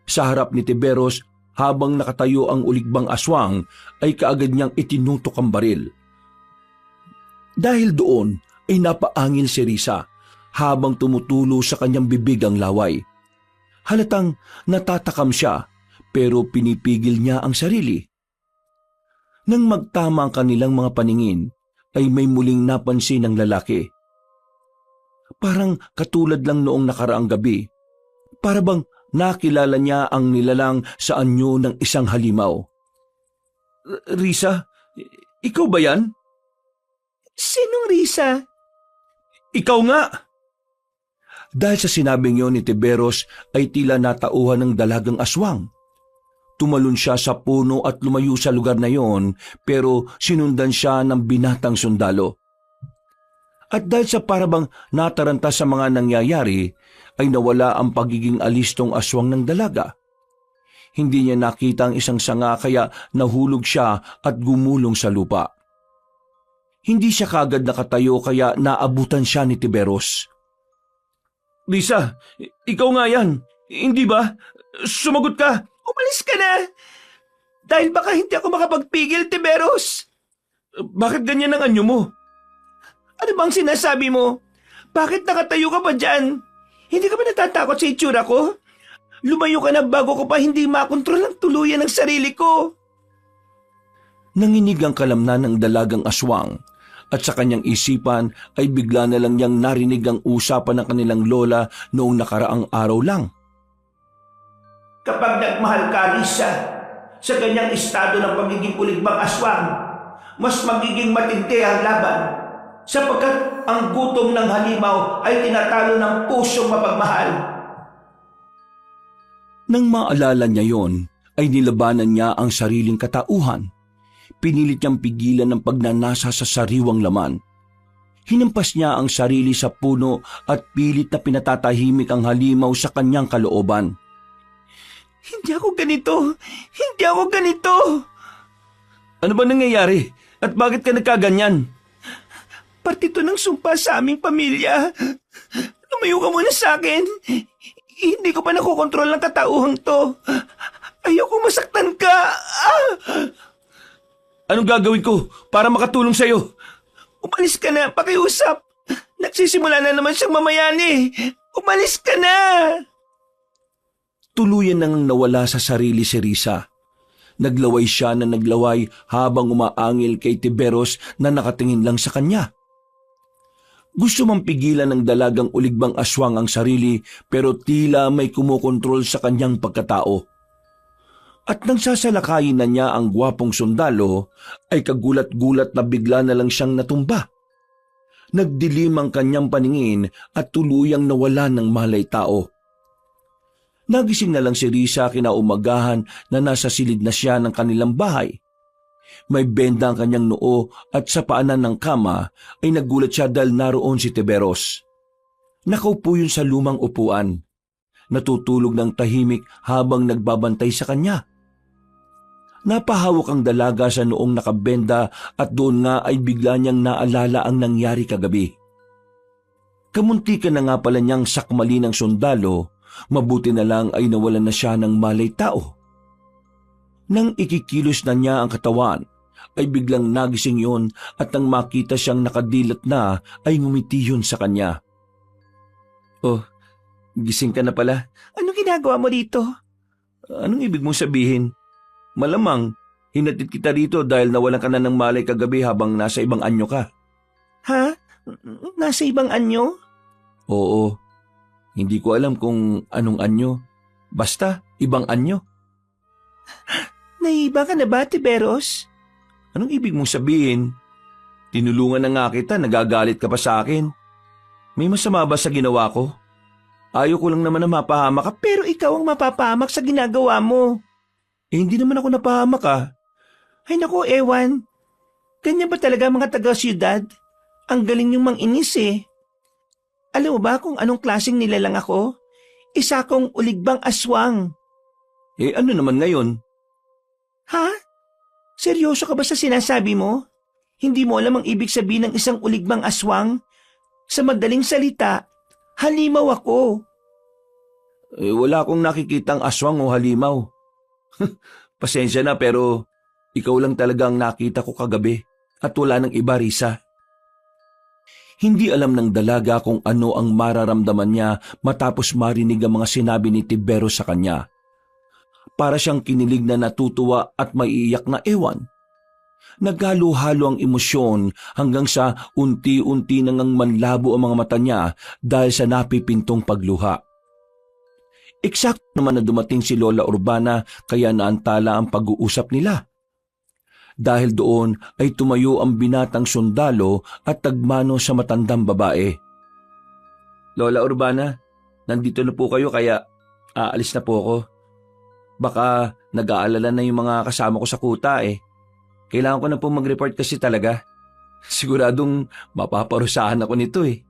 Sa harap ni Tiberos, habang nakatayo ang uligbang aswang, ay kaagad niyang itinutok ang baril. Dahil doon ay napaangil si Risa habang tumutulo sa kanyang bibig ang laway. Halatang natatakam siya pero pinipigil niya ang sarili. Nang magtama ang kanilang mga paningin, ay may muling napansin ng lalaki. Parang katulad lang noong nakaraang gabi. Para bang nakilala niya ang nilalang sa anyo ng isang halimaw. Risa, ikaw ba yan? Sinong Risa? Ikaw nga! Dahil sa sinabing yon ni Tiberos ay tila natauhan ng dalagang aswang. Tumalon siya sa puno at lumayo sa lugar na yon pero sinundan siya ng binatang sundalo. At dahil sa parabang nataranta sa mga nangyayari, ay nawala ang pagiging alistong aswang ng dalaga. Hindi niya nakita ang isang sanga kaya nahulog siya at gumulong sa lupa. Hindi siya kagad nakatayo kaya naabutan siya ni Tiberos. Risa, ikaw nga yan. Hindi ba? Sumagot ka! Umalis ka na! Dahil baka hindi ako makapagpigil, Tiberos! Bakit ganyan ang anyo mo? Ano bang sinasabi mo? Bakit nakatayo ka pa dyan? Hindi ka ba natatakot sa itsura ko? Lumayo ka na bago ko pa hindi makontrol ang tuluyan ng sarili ko. Nanginig ang kalamnan ng dalagang aswang at sa kanyang isipan ay bigla na lang niyang narinig ang usapan ng kanilang lola noong nakaraang araw lang. Kapag nagmahal ka, Risa, sa ganyang estado ng pagiging uligbang aswang, mas magiging matindi ang laban. Sapagkat ang gutom ng halimaw ay tinatalo ng pusong mapagmahal. Nang maalala niya yon, ay nilabanan niya ang sariling katauhan. Pinilit niyang pigilan ang pagnanasa sa sariwang laman. Hinampas niya ang sarili sa puno at pilit na pinatatahimik ang halimaw sa kanyang kalooban. Hindi ako ganito! Hindi ako ganito! Ano ba nangyayari? At bakit ka nagkaganyan? Parte ito ng sumpa sa aming pamilya. Lumayo ka muna sa akin. Hindi ko pa nakokontrol ng katauhang to. Ayoko masaktan ka. Anong gagawin ko para makatulong sa'yo? Umalis ka na, pakiusap. Nagsisimula na naman siyang mamayani. Umalis ka na. Tuluyan nang nawala sa sarili si Risa. Naglaway siya na naglaway habang umaangil kay Tiberos na nakatingin lang sa kanya. Gusto mang pigilan ng dalagang uligbang aswang ang sarili pero tila may kumokontrol sa kanyang pagkatao. At nang sasalakayin na niya ang gwapong sundalo, ay kagulat-gulat na bigla na lang siyang natumba. Nagdilim ang kanyang paningin at tuluyang nawala ng malay tao. Nagising na lang si Risa kinaumagahan na nasa silid na siya ng kanilang bahay. May benda ang kanyang noo at sa paanan ng kama ay nagulat siya dahil naroon si Tiberos. Nakaupo yun sa lumang upuan. Natutulog ng tahimik habang nagbabantay sa kanya. Napahawak ang dalaga sa noong nakabenda at doon nga ay bigla niyang naalala ang nangyari kagabi. Kamuntikan na nga pala niyang sakmali ng sundalo, mabuti na lang ay nawalan na siya ng malay tao. Nang ikikilos na niya ang katawan, ay biglang nagising yun at nang makita siyang nakadilat na ay ngumiti yun sa kanya. Oh, gising ka na pala. Anong ginagawa mo dito? Anong ibig mong sabihin? Malamang, hinatid kita rito dahil nawalan ka na ng malay kagabi habang nasa ibang anyo ka. Ha? Nasa ibang anyo? Oo, hindi ko alam kung anong anyo. Basta, ibang anyo. Naiba ka na ba, Tiberos? Anong ibig mong sabihin? Tinulungan na nga kita, nagagalit ka pa sa akin. May masama ba sa ginawa ko? Ayaw ko lang naman na mapahamak ka. Pero ikaw ang mapapahamak sa ginagawa mo. Hindi naman ako napahamak Ay naku, ewan. Ganyan ba talaga mga taga-siyudad? Ang galing yung manginis eh. Alam mo ba kung anong klaseng nilalang ako? Isa akong uligbang aswang. Ano naman ngayon? Ha? Seryoso ka ba sa sinasabi mo? Hindi mo alam ang ibig sabihin ng isang uligbang aswang? Sa madaling salita, halimaw ako. Wala akong nakikitang aswang o halimaw. Pasensya na pero ikaw lang talaga ang nakita ko kagabi at wala nang iba, Risa. Hindi alam ng dalaga kung ano ang mararamdaman niya matapos marinig ang mga sinabi ni Tibero sa kanya. Para siyang kinilig na natutuwa at maiiyak na ewan. Naghalo-halo ang emosyon hanggang sa unti-unti nang manlabo ang mga mata niya dahil sa napipintong pagluha. Eksakto naman na dumating si Lola Urbana kaya naantala ang pag-uusap nila. Dahil doon ay tumayo ang binatang sundalo at tagmano sa matandang babae. Lola Urbana, nandito na po kayo kaya aalis na po ako. Baka nag-aalala na yung mga kasama ko sa kuta eh. Kailangan ko na po mag-report kasi talaga. Siguradong mapaparusahan ako nito eh.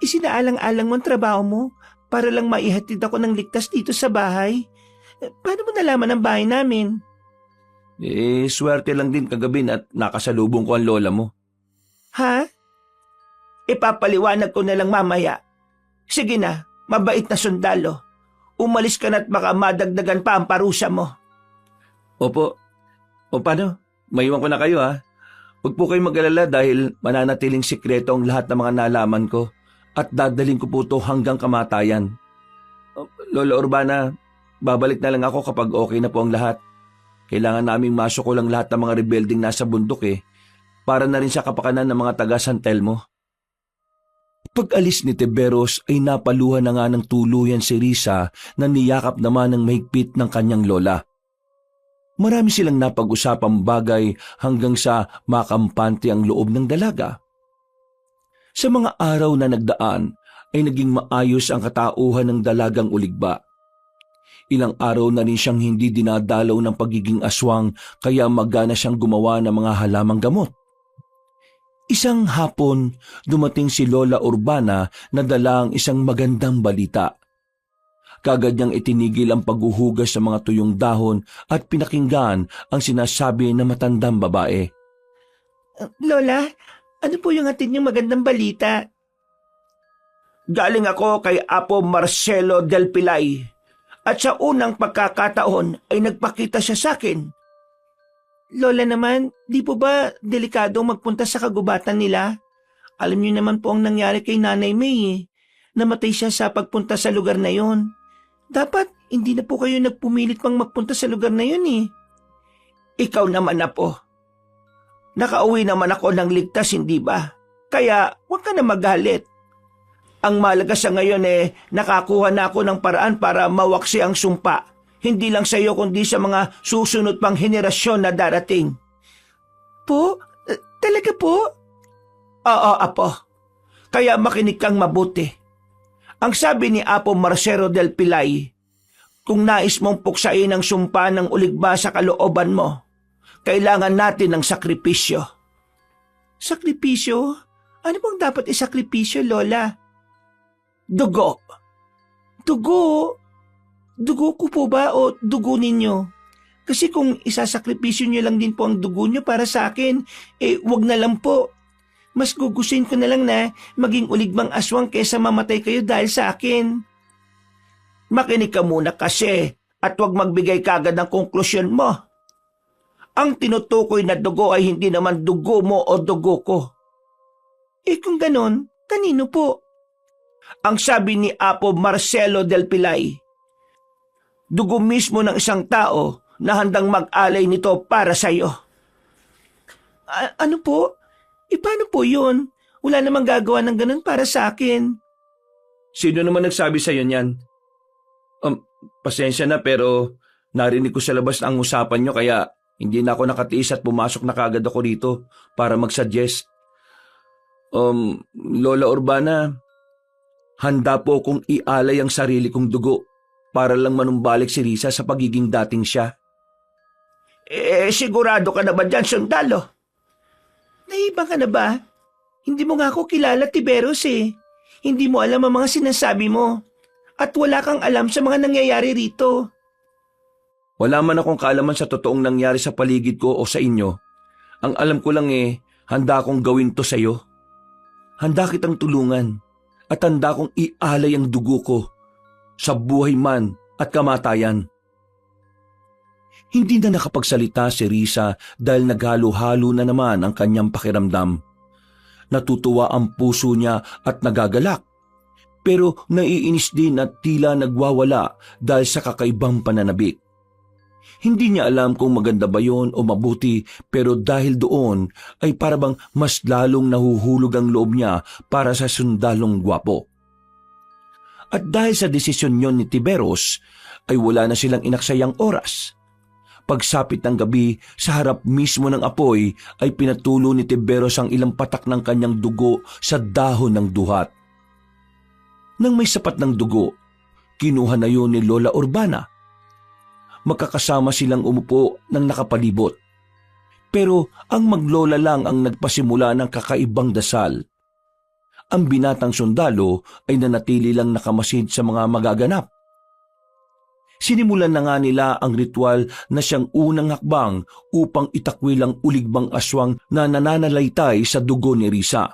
Isinaalang-alang mo ang trabaho mo para lang maihatid ako ng ligtas dito sa bahay. Paano mo nalaman ang bahay namin? Swerte lang din kagabi at nakasalubong ko ang lola mo. Ha? Ipapaliwanag ko na lang mamaya. Sige na, mabait na sundalo. Umalis ka na at baka madagdagan pa ang parusa mo. Opo. O paano? Maiwan ko na kayo ha. Huwag po kayong mag-alala dahil mananatiling sikreto ang lahat ng mga nalaman ko at dadalhin ko po ito hanggang kamatayan. Lola Urbana, babalik na lang ako kapag okay na po ang lahat. Kailangan naming masok ko lang lahat ng mga rebelding nasa bundok para na rin sa kapakanan ng mga taga San Telmo. Pag-alis ni Tiberos ay napaluhan na nga ng tuluyan si Risa na niyakap naman ng mahigpit ng kanyang lola. Marami silang napag-usapang bagay hanggang sa makampante ang loob ng dalaga. Sa mga araw na nagdaan ay naging maayos ang katauhan ng dalagang uligba. Ilang araw na rin siyang hindi dinadalaw ng pagiging aswang kaya magana siyang gumawa ng mga halamang gamot. Isang hapon, dumating si Lola Urbana na dala ang isang magandang balita. Kagad niyang itinigil ang paghuhugas sa mga tuyong dahon at pinakinggan ang sinasabi ng matandang babae. Lola, ano po yung hatid niyong magandang balita? Galing ako kay Apo Marcelo del Pilay at sa unang pagkakataon ay nagpakita siya sa akin. Lola naman, di po ba delikadong magpunta sa kagubatan nila? Alam niyo naman po ang nangyari kay Nanay May eh. Namatay siya sa pagpunta sa lugar na yon. Dapat hindi na po kayo nagpumilit pang magpunta sa lugar na yon eh. Ikaw naman na po. Nakauwi naman ako ng ligtas, hindi ba? Kaya huwag ka na magalit. Ang malaga sa ngayon nakakuha na ako ng paraan para mawaksi ang sumpa. Hindi lang sa iyo kundi sa mga susunod pang henerasyon na darating. Po? Talaga po? Oo, Apo. Kaya makinig kang mabuti. Ang sabi ni Apo Marcelo del Pilay, kung nais mong puksain ang sumpa ng uligba sa kalooban mo, kailangan natin ng sakripisyo. Sakripisyo? Ano bang dapat isakripisyo, Lola? Dugo. Dugo? Dugo ko po ba o dugo ninyo? Kasi kung isasakripisyo nyo lang din po ang dugo nyo para sa akin, wag na lang po. Mas gugustuhin ko na lang na maging uligbang aswang kesa mamatay kayo dahil sa akin. Makinig ka muna kasi at wag magbigay kagad ng konklusyon mo. Ang tinutukoy na dugo ay hindi naman dugo mo o dugo ko. Kung ganon, kanino po? Ang sabi ni Apo Marcelo del Pilay, dugo mismo ng isang tao na handang mag-alay nito para sa iyo. Ano po? Paano po yun? Wala namang gagawa ng ganun para sa akin. Sino naman nagsabi sa'yo niyan? Pasensya na pero narinig ko sa labas ang usapan nyo kaya hindi na ako nakatiis at pumasok na kagad ako rito para mag-suggest. Lola Urbana, handa po kong ialay ang sarili kong dugo para lang manumbalik si Risa sa pagiging dating siya. Sigurado ka na ba dyan, sundalo? Naibang ka na ba? Hindi mo nga ako kilala, Tiberos eh. Hindi mo alam ang mga sinasabi mo. At wala kang alam sa mga nangyayari rito. Wala man akong kaalaman sa totoong nangyari sa paligid ko o sa inyo. Ang alam ko lang handa akong gawin to sa'yo. Handa kitang tulungan at handa akong ialay ang dugo ko sa buhay man at kamatayan. Hindi na nakapagsalita si Risa dahil naghalo-halo na naman ang kanyang pakiramdam. Natutuwa ang puso niya at nagagalak. Pero naiinis din at tila nagwawala dahil sa kakaibang pananabik. Hindi niya alam kung maganda ba yon o mabuti pero dahil doon ay parabang mas lalong nahuhulog ang loob niya para sa sundalong gwapo. At dahil sa desisyon niyon ni Tiberos ay wala na silang inaksayang oras. Pagsapit ng gabi, sa harap mismo ng apoy ay pinatulo ni Tiberos ang ilang patak ng kanyang dugo sa dahon ng duhat. Nang may sapat ng dugo, kinuha na yun ni Lola Urbana. Magkakasama silang umupo ng nakapalibot. Pero ang maglola lang ang nagpasimula ng kakaibang dasal. Ang binatang sundalo ay nanatili lang nakamasid sa mga magaganap. Sinimulan na nga nila ang ritual na siyang unang hakbang upang itakwil ang uligbang aswang na nananalaytay sa dugo ni Risa.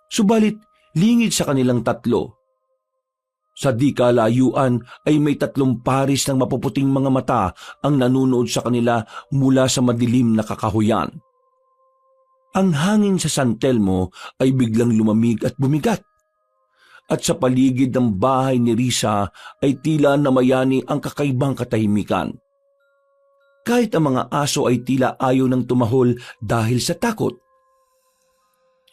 Subalit, lingid sa kanilang tatlo. Sa di kalayuan ay may 3 paris ng mapuputing mga mata ang nanunood sa kanila mula sa madilim na kakahuyan. Ang hangin sa San Telmo ay biglang lumamig at bumigat. At sa paligid ng bahay ni Risa ay tila namayani ang kakaibang katahimikan. Kahit ang mga aso ay tila ayaw ng tumahol dahil sa takot.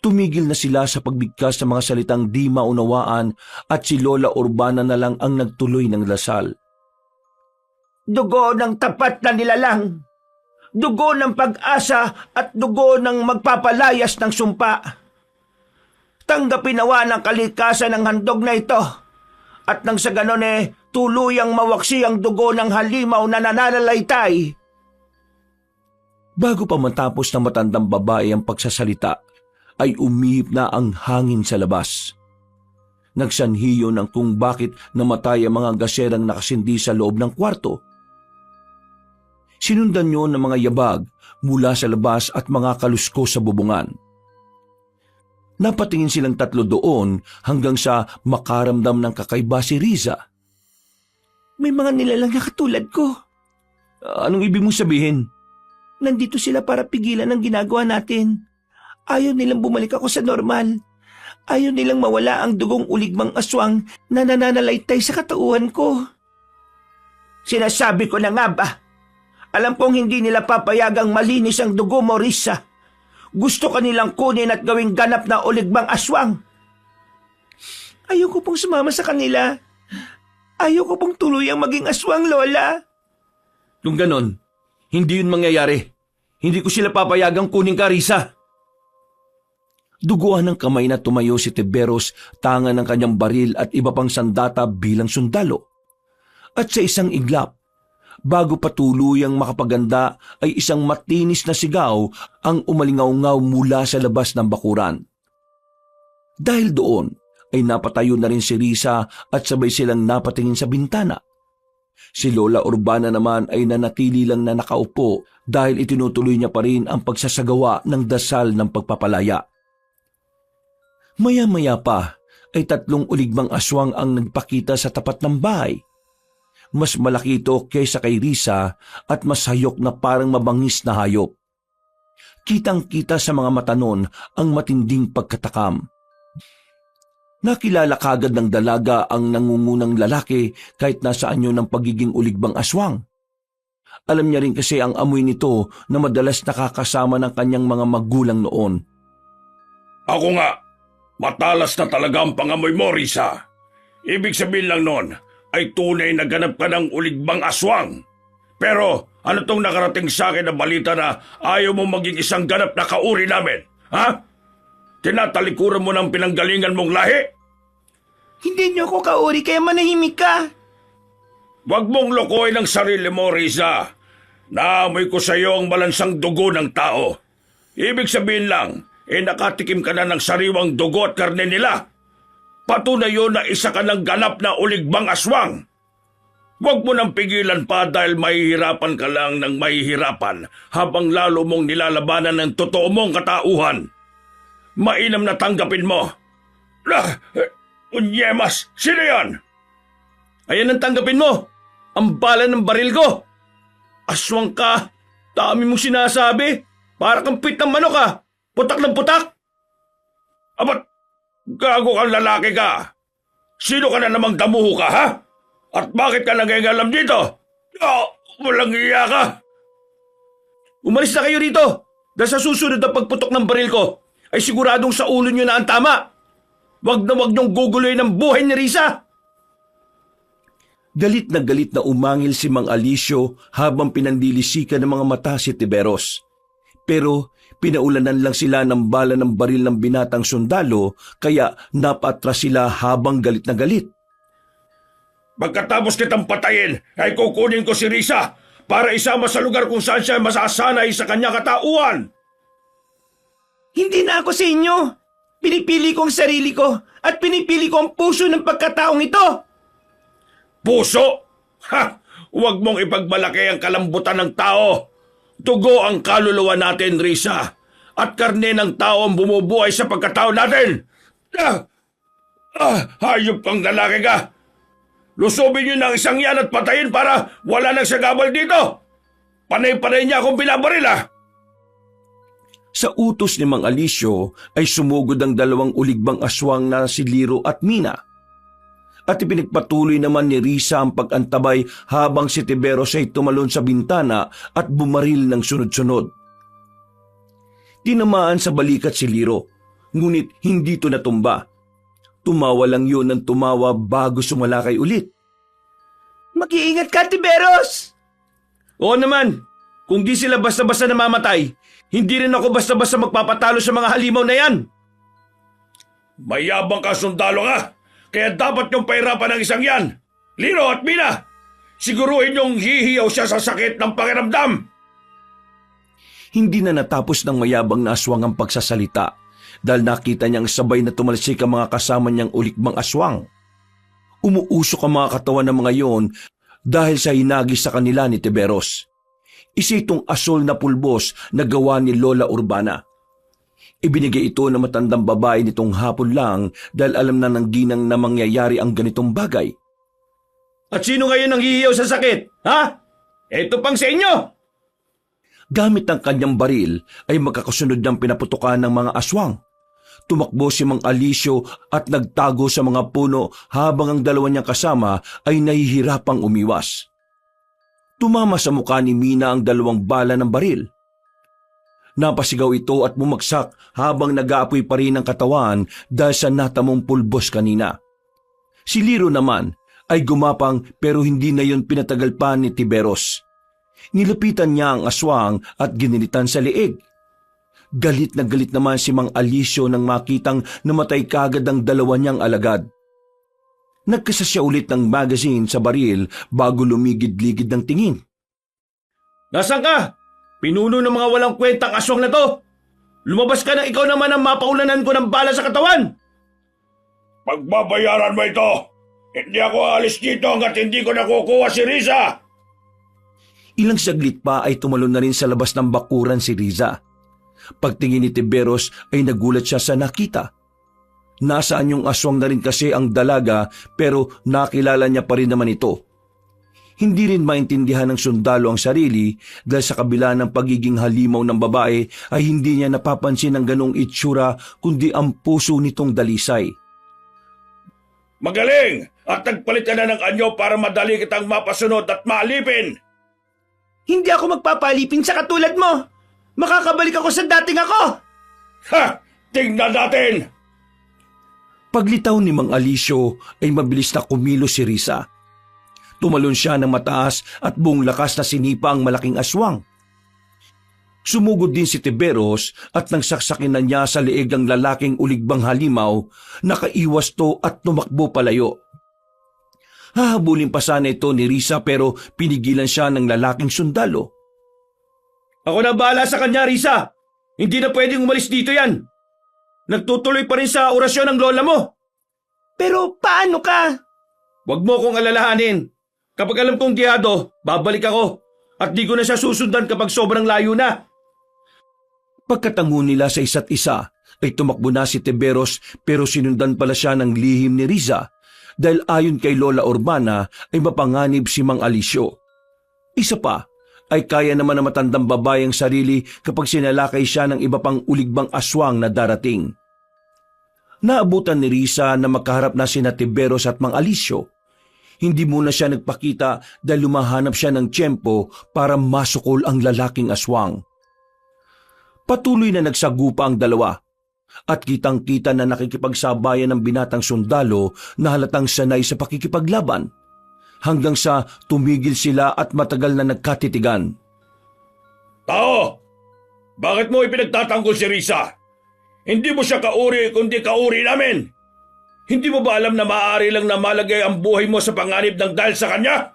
Tumigil na sila sa pagbigkas ng mga salitang di maunawaan at si Lola Urbana na lang ang nagtuloy ng dasal. Dugo ng tapat na nilalang. Dugo ng pag-asa at dugo ng magpapalayas ng sumpa. Tanggapin nawa ng kalikasan ng handog na ito. At nang sa ganon tuluyang mawaksi ang dugo ng halimaw na nananalaytay. Bago pa matapos ng matandang babae ang pagsasalita, ay umihip na ang hangin sa labas. Nagsanhi yun ng kung bakit namatay ang mga gaserang nakasindi sa loob ng kwarto. Sinundan yun ng mga yabag mula sa labas at mga kalusko sa bubungan. Napatingin silang tatlo doon hanggang sa makaramdam ng kakaiba si Riza. May mga nilalang na katulad ko. Anong ibig mong sabihin? Nandito sila para pigilan ang ginagawa natin. Ayaw nilang bumalik ako sa normal. Ayaw nilang mawala ang dugong uligmang aswang na nananalaytay sa katauhan ko. Sinasabi ko na nga ba? Alam kong hindi nila papayagang malinis ang dugo mo, Risa. Gusto ka nilang kunin at gawing ganap na uligmang aswang. Ayoko pong sumama sa kanila. Ayoko pong tuluyang maging aswang, Lola. Kung ganon, hindi yun mangyayari. Hindi ko sila papayagang kunin ka, Risa. Duguan ng kamay na tumayo si Tiberos, tangan ng kanyang baril at iba pang sandata bilang sundalo. At sa isang iglap, bago pa tuluyang makapaganda ay isang matinis na sigaw ang umalingaw-ngaw mula sa labas ng bakuran. Dahil doon ay napatayo na rin si Risa at sabay silang napatingin sa bintana. Si Lola Urbana naman ay nanatili lang na nakaupo dahil itinutuloy niya pa rin ang pagsasagawa ng dasal ng pagpapalaya. Maya-maya pa ay 3 uligmang aswang ang nagpakita sa tapat ng bahay. Mas malaki ito kaysa kay Risa at mas hayok na parang mabangis na hayop. Kitang-kita sa mga mata nun ang matinding pagkatakam. Nakilala kagad ng dalaga ang nangungunang lalaki kahit nasaan yun ang pagiging uligbang aswang. Alam niya rin kasi ang amoy nito na madalas nakakasama ng kanyang mga magulang noon. Ako nga, matalas na talaga ang pangamoy mo, Risa. Ibig sabihin lang nun, ay tunay na ganap ka ng uligbang aswang. Pero ano tong nakarating sa akin na balita na ayaw mo maging isang ganap na kauri namin? Ha? Tinatalikuran mo ng pinanggalingan mong lahi? Hindi niyo ako kauri kaya manahimik ka. Huwag mong lokohin ang sarili mo, Risa. Naamoy ko sa iyo ang malansang dugo ng tao. Ibig sabihin lang, nakatikim ka na ng sariwang dugo at karne nila. Patunay yun na isa ka ng ganap na uligbang aswang. Huwag mo nang pigilan pa dahil mahihirapan ka lang ng mahihirapan habang lalo mong nilalabanan ng totoo mong katauhan. Mainam na tanggapin mo. Unyemas, sino yan? Ayan ang tanggapin mo! Ang bala ng baril ko! Aswang ka! Dami mong sinasabi! Para kang pit ng manok ka! Putak ng putak! Abat, gago kang lalaki ka! Sino ka na namang damuho ka, ha? At bakit ka nangingalam dito? Walang iya ka! Umalis na kayo rito! Dahil sa susunod na pagputok ng baril ko, ay siguradong sa ulo nyo na ang tama! Wag na wag niyong guguloy ng buhay ni Risa! Galit na umangil si Mang Alicio habang pinandilisikan ng mga mata si Tiberos. Pero pinaulanan lang sila ng bala ng baril ng binatang sundalo kaya napatras sila habang galit na galit. Pagkatapos kitang patayin, ay kukunin ko si Risa para isama sa lugar kung saan siya masasanay sa kanyang katauhan. Hindi na ako sa inyo. Pinipili ko ang sarili ko at pinipili ko ang puso ng pagkataong ito. Puso? Ha! Huwag mong ipagmalaki ang kalambutan ng tao. Dugo ang kaluluwa natin, Risa. At karne ng tao ang bumubuhay sa pagkatao natin. Hayop kang lalaki ka. Lusubin niyo ng isang yan at patayin para wala nang sagabal dito. Panay-panay niya akong binabaril, ha? Sa utos ni Mang Alicio ay sumugod ang 2 uligbang aswang na si Liro at Mina. At ipinagpatuloy naman ni Risa ang pag-antabay habang si Tiberos ay tumalon sa bintana at bumaril ng sunod-sunod. Tinamaan sa balikat si Liro, ngunit hindi ito natumba. Tumawa lang yun ng tumawa bago sumalakay ulit. Mag-iingat ka, Tiberos! Oo naman, kung di sila basta-basta namamatay, hindi rin ako basta-basta magpapatalo sa mga halimaw na yan. Mayabang ka, sundalo ka. Kaya dapat yung pahirapan ng isang yan. Lino at Mina, siguruhin niyong hihiyaw siya sa sakit ng pakiramdam. Hindi na natapos ng mayabang na aswang ang pagsasalita dahil nakita niyang sabay na tumalsik ang mga kasama niyang ulikbang aswang. Umuusok ang mga katawan ng mga iyon dahil sa hinagis sa kanila ni Tiberos. Isa itong asol na pulbos na gawa ni Lola Urbana. Ibinigay ito ng matandang babae nitong hapon lang dahil alam na ng ginang na mangyayari ang ganitong bagay. At sino ngayon ang hihiyaw sa sakit? Ha? Ito pang sa inyo! Gamit ang kanyang baril ay magkakasunod ng pinaputukan ng mga aswang. Tumakbo si Mang Alisyo at nagtago sa mga puno habang ang dalawa niyang kasama ay nahihirapang umiwas. Tumama sa mukha ni Mina ang dalawang bala ng baril. Napasigaw ito at bumagsak habang nag-aapoy pa rin ang katawan dahil sa natamong pulbos kanina. Si Liro naman ay gumapang pero hindi na yon pinatagal pa ni Tiberos. Nilapitan niya ang aswang at ginilitan sa liig. Galit na galit naman si Mang Alisyo nang makitang namatay kagad ang dalawa niyang alagad. Nagkasa siya ulit ng magazine sa baril bago lumigid-ligid ng tingin. Nasaan ka? Pinuno ng mga walang kwentang aswang na to! Lumabas ka na ikaw naman ang mapaulanan ko ng bala sa katawan! Pagbabayaran mo ito! Hindi ako aalis dito hanggat hindi ko nakukuha si Riza! Ilang saglit pa ay tumalon na rin sa labas ng bakuran si Riza. Pagtingin ni Tiberos ay nagulat siya sa nakita. Nasaan yung aswang na rin kasi ang dalaga pero nakilala niya pa rin naman ito. Hindi rin maintindihan ng sundalo ang sarili dahil sa kabila ng pagiging halimaw ng babae ay hindi niya napapansin ang ganong itsura kundi ang puso nitong dalisay. Magaling! At nagpalit ka na ng anyo para madali kitang mapasunod at maalipin! Hindi ako magpapalipin sa katulad mo. Makakabalik ako sa dating ako. Ha! Tingnan natin! Paglitaw ni Mang Alisyo ay mabilis na kumilos si Riza. Tumalon siya ng mataas at buong lakas na sinipa ang malaking aswang. Sumugod din si Tiberos at nang saksakin na niya sa leeg ang lalaking uligbang halimaw, nakaiwas to at tumakbo palayo. Hahabulin pa sana ito ni Riza pero pinigilan siya ng lalaking sundalo. Ako na bahala sa kanya, Riza! Hindi na pwedeng umalis dito yan! Nagtutuloy pa rin sa orasyon ng lola mo! Pero paano ka? Huwag mo kong alalahanin! Kapag alam kong giyado, babalik ako at di ko na siya susundan kapag sobrang layo na. Pagkatango nila sa isa't isa ay tumakbo na si Tiberos pero sinundan pala siya ng lihim ni Riza dahil ayon kay Lola Urbana ay mapanganib si Mang Alisyo. Isa pa ay kaya naman na matandang babae ang sarili kapag sinalakay siya ng iba pang uligbang aswang na darating. Naabutan ni Riza na makaharap na sina Tiberos at Mang Alisyo. Hindi muna siya nagpakita dahil lumahanap siya ng tiyempo para masukol ang lalaking aswang. Patuloy na nagsagupa ang dalawa at kitang-kita na nakikipagsabayan ng binatang sundalo na halatang sanay sa pakikipaglaban hanggang sa tumigil sila at matagal na nagkatitigan. Tao! Bakit mo ipinagtatanggol si Riza? Hindi mo siya kauri kundi kauri namin! Hindi mo ba alam na maaari lang na malagay ang buhay mo sa panganib ng dahil sa kanya?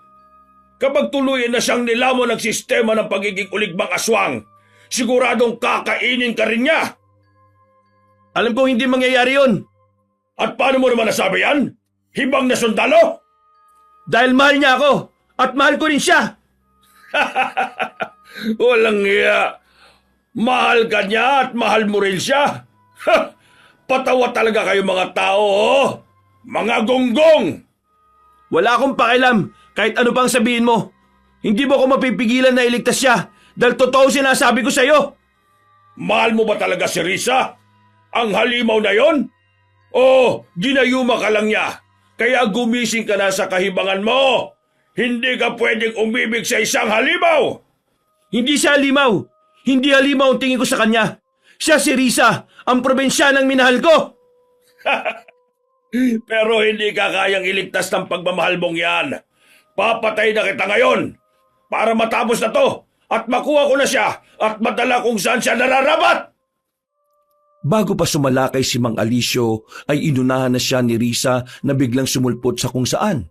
Kapag tuluyan na siyang nilamon ng sistema ng pagiging uligbang aswang, siguradong kakainin ka rin niya! Alam kong hindi mangyayari yun! At paano mo naman nasabi yan? Hibang na sundalo? Dahil mahal niya ako at mahal ko rin siya! Walang iya! Mahal ka niya at mahal mo rin siya! Patawa talaga kayo mga tao, oh! Mga gonggong! Wala akong pakialam kahit ano pang sabihin mo. Hindi mo ako mapipigilan na iligtas siya dahil totoo sinasabi ko sa iyo. Mahal mo ba talaga si Riza? Ang halimaw na yon? O ginayuma ka lang niya? Kaya gumising ka na sa kahibangan mo. Hindi ka pwedeng umibig sa isang halimaw. Hindi siya halimaw. Hindi halimaw ang tingin ko sa kanya. Siya si Riza, ang probinsyanang minahal ko. Pero hindi ka kayang iligtas ng pagmamahal mong yan. Papatay na kita ngayon para matapos na to at makuha ko na siya at madala kung saan siya nararapat. Bago pa sumalakay si Mang Alisyo ay inunahan na siya ni Riza na biglang sumulpot sa kung saan.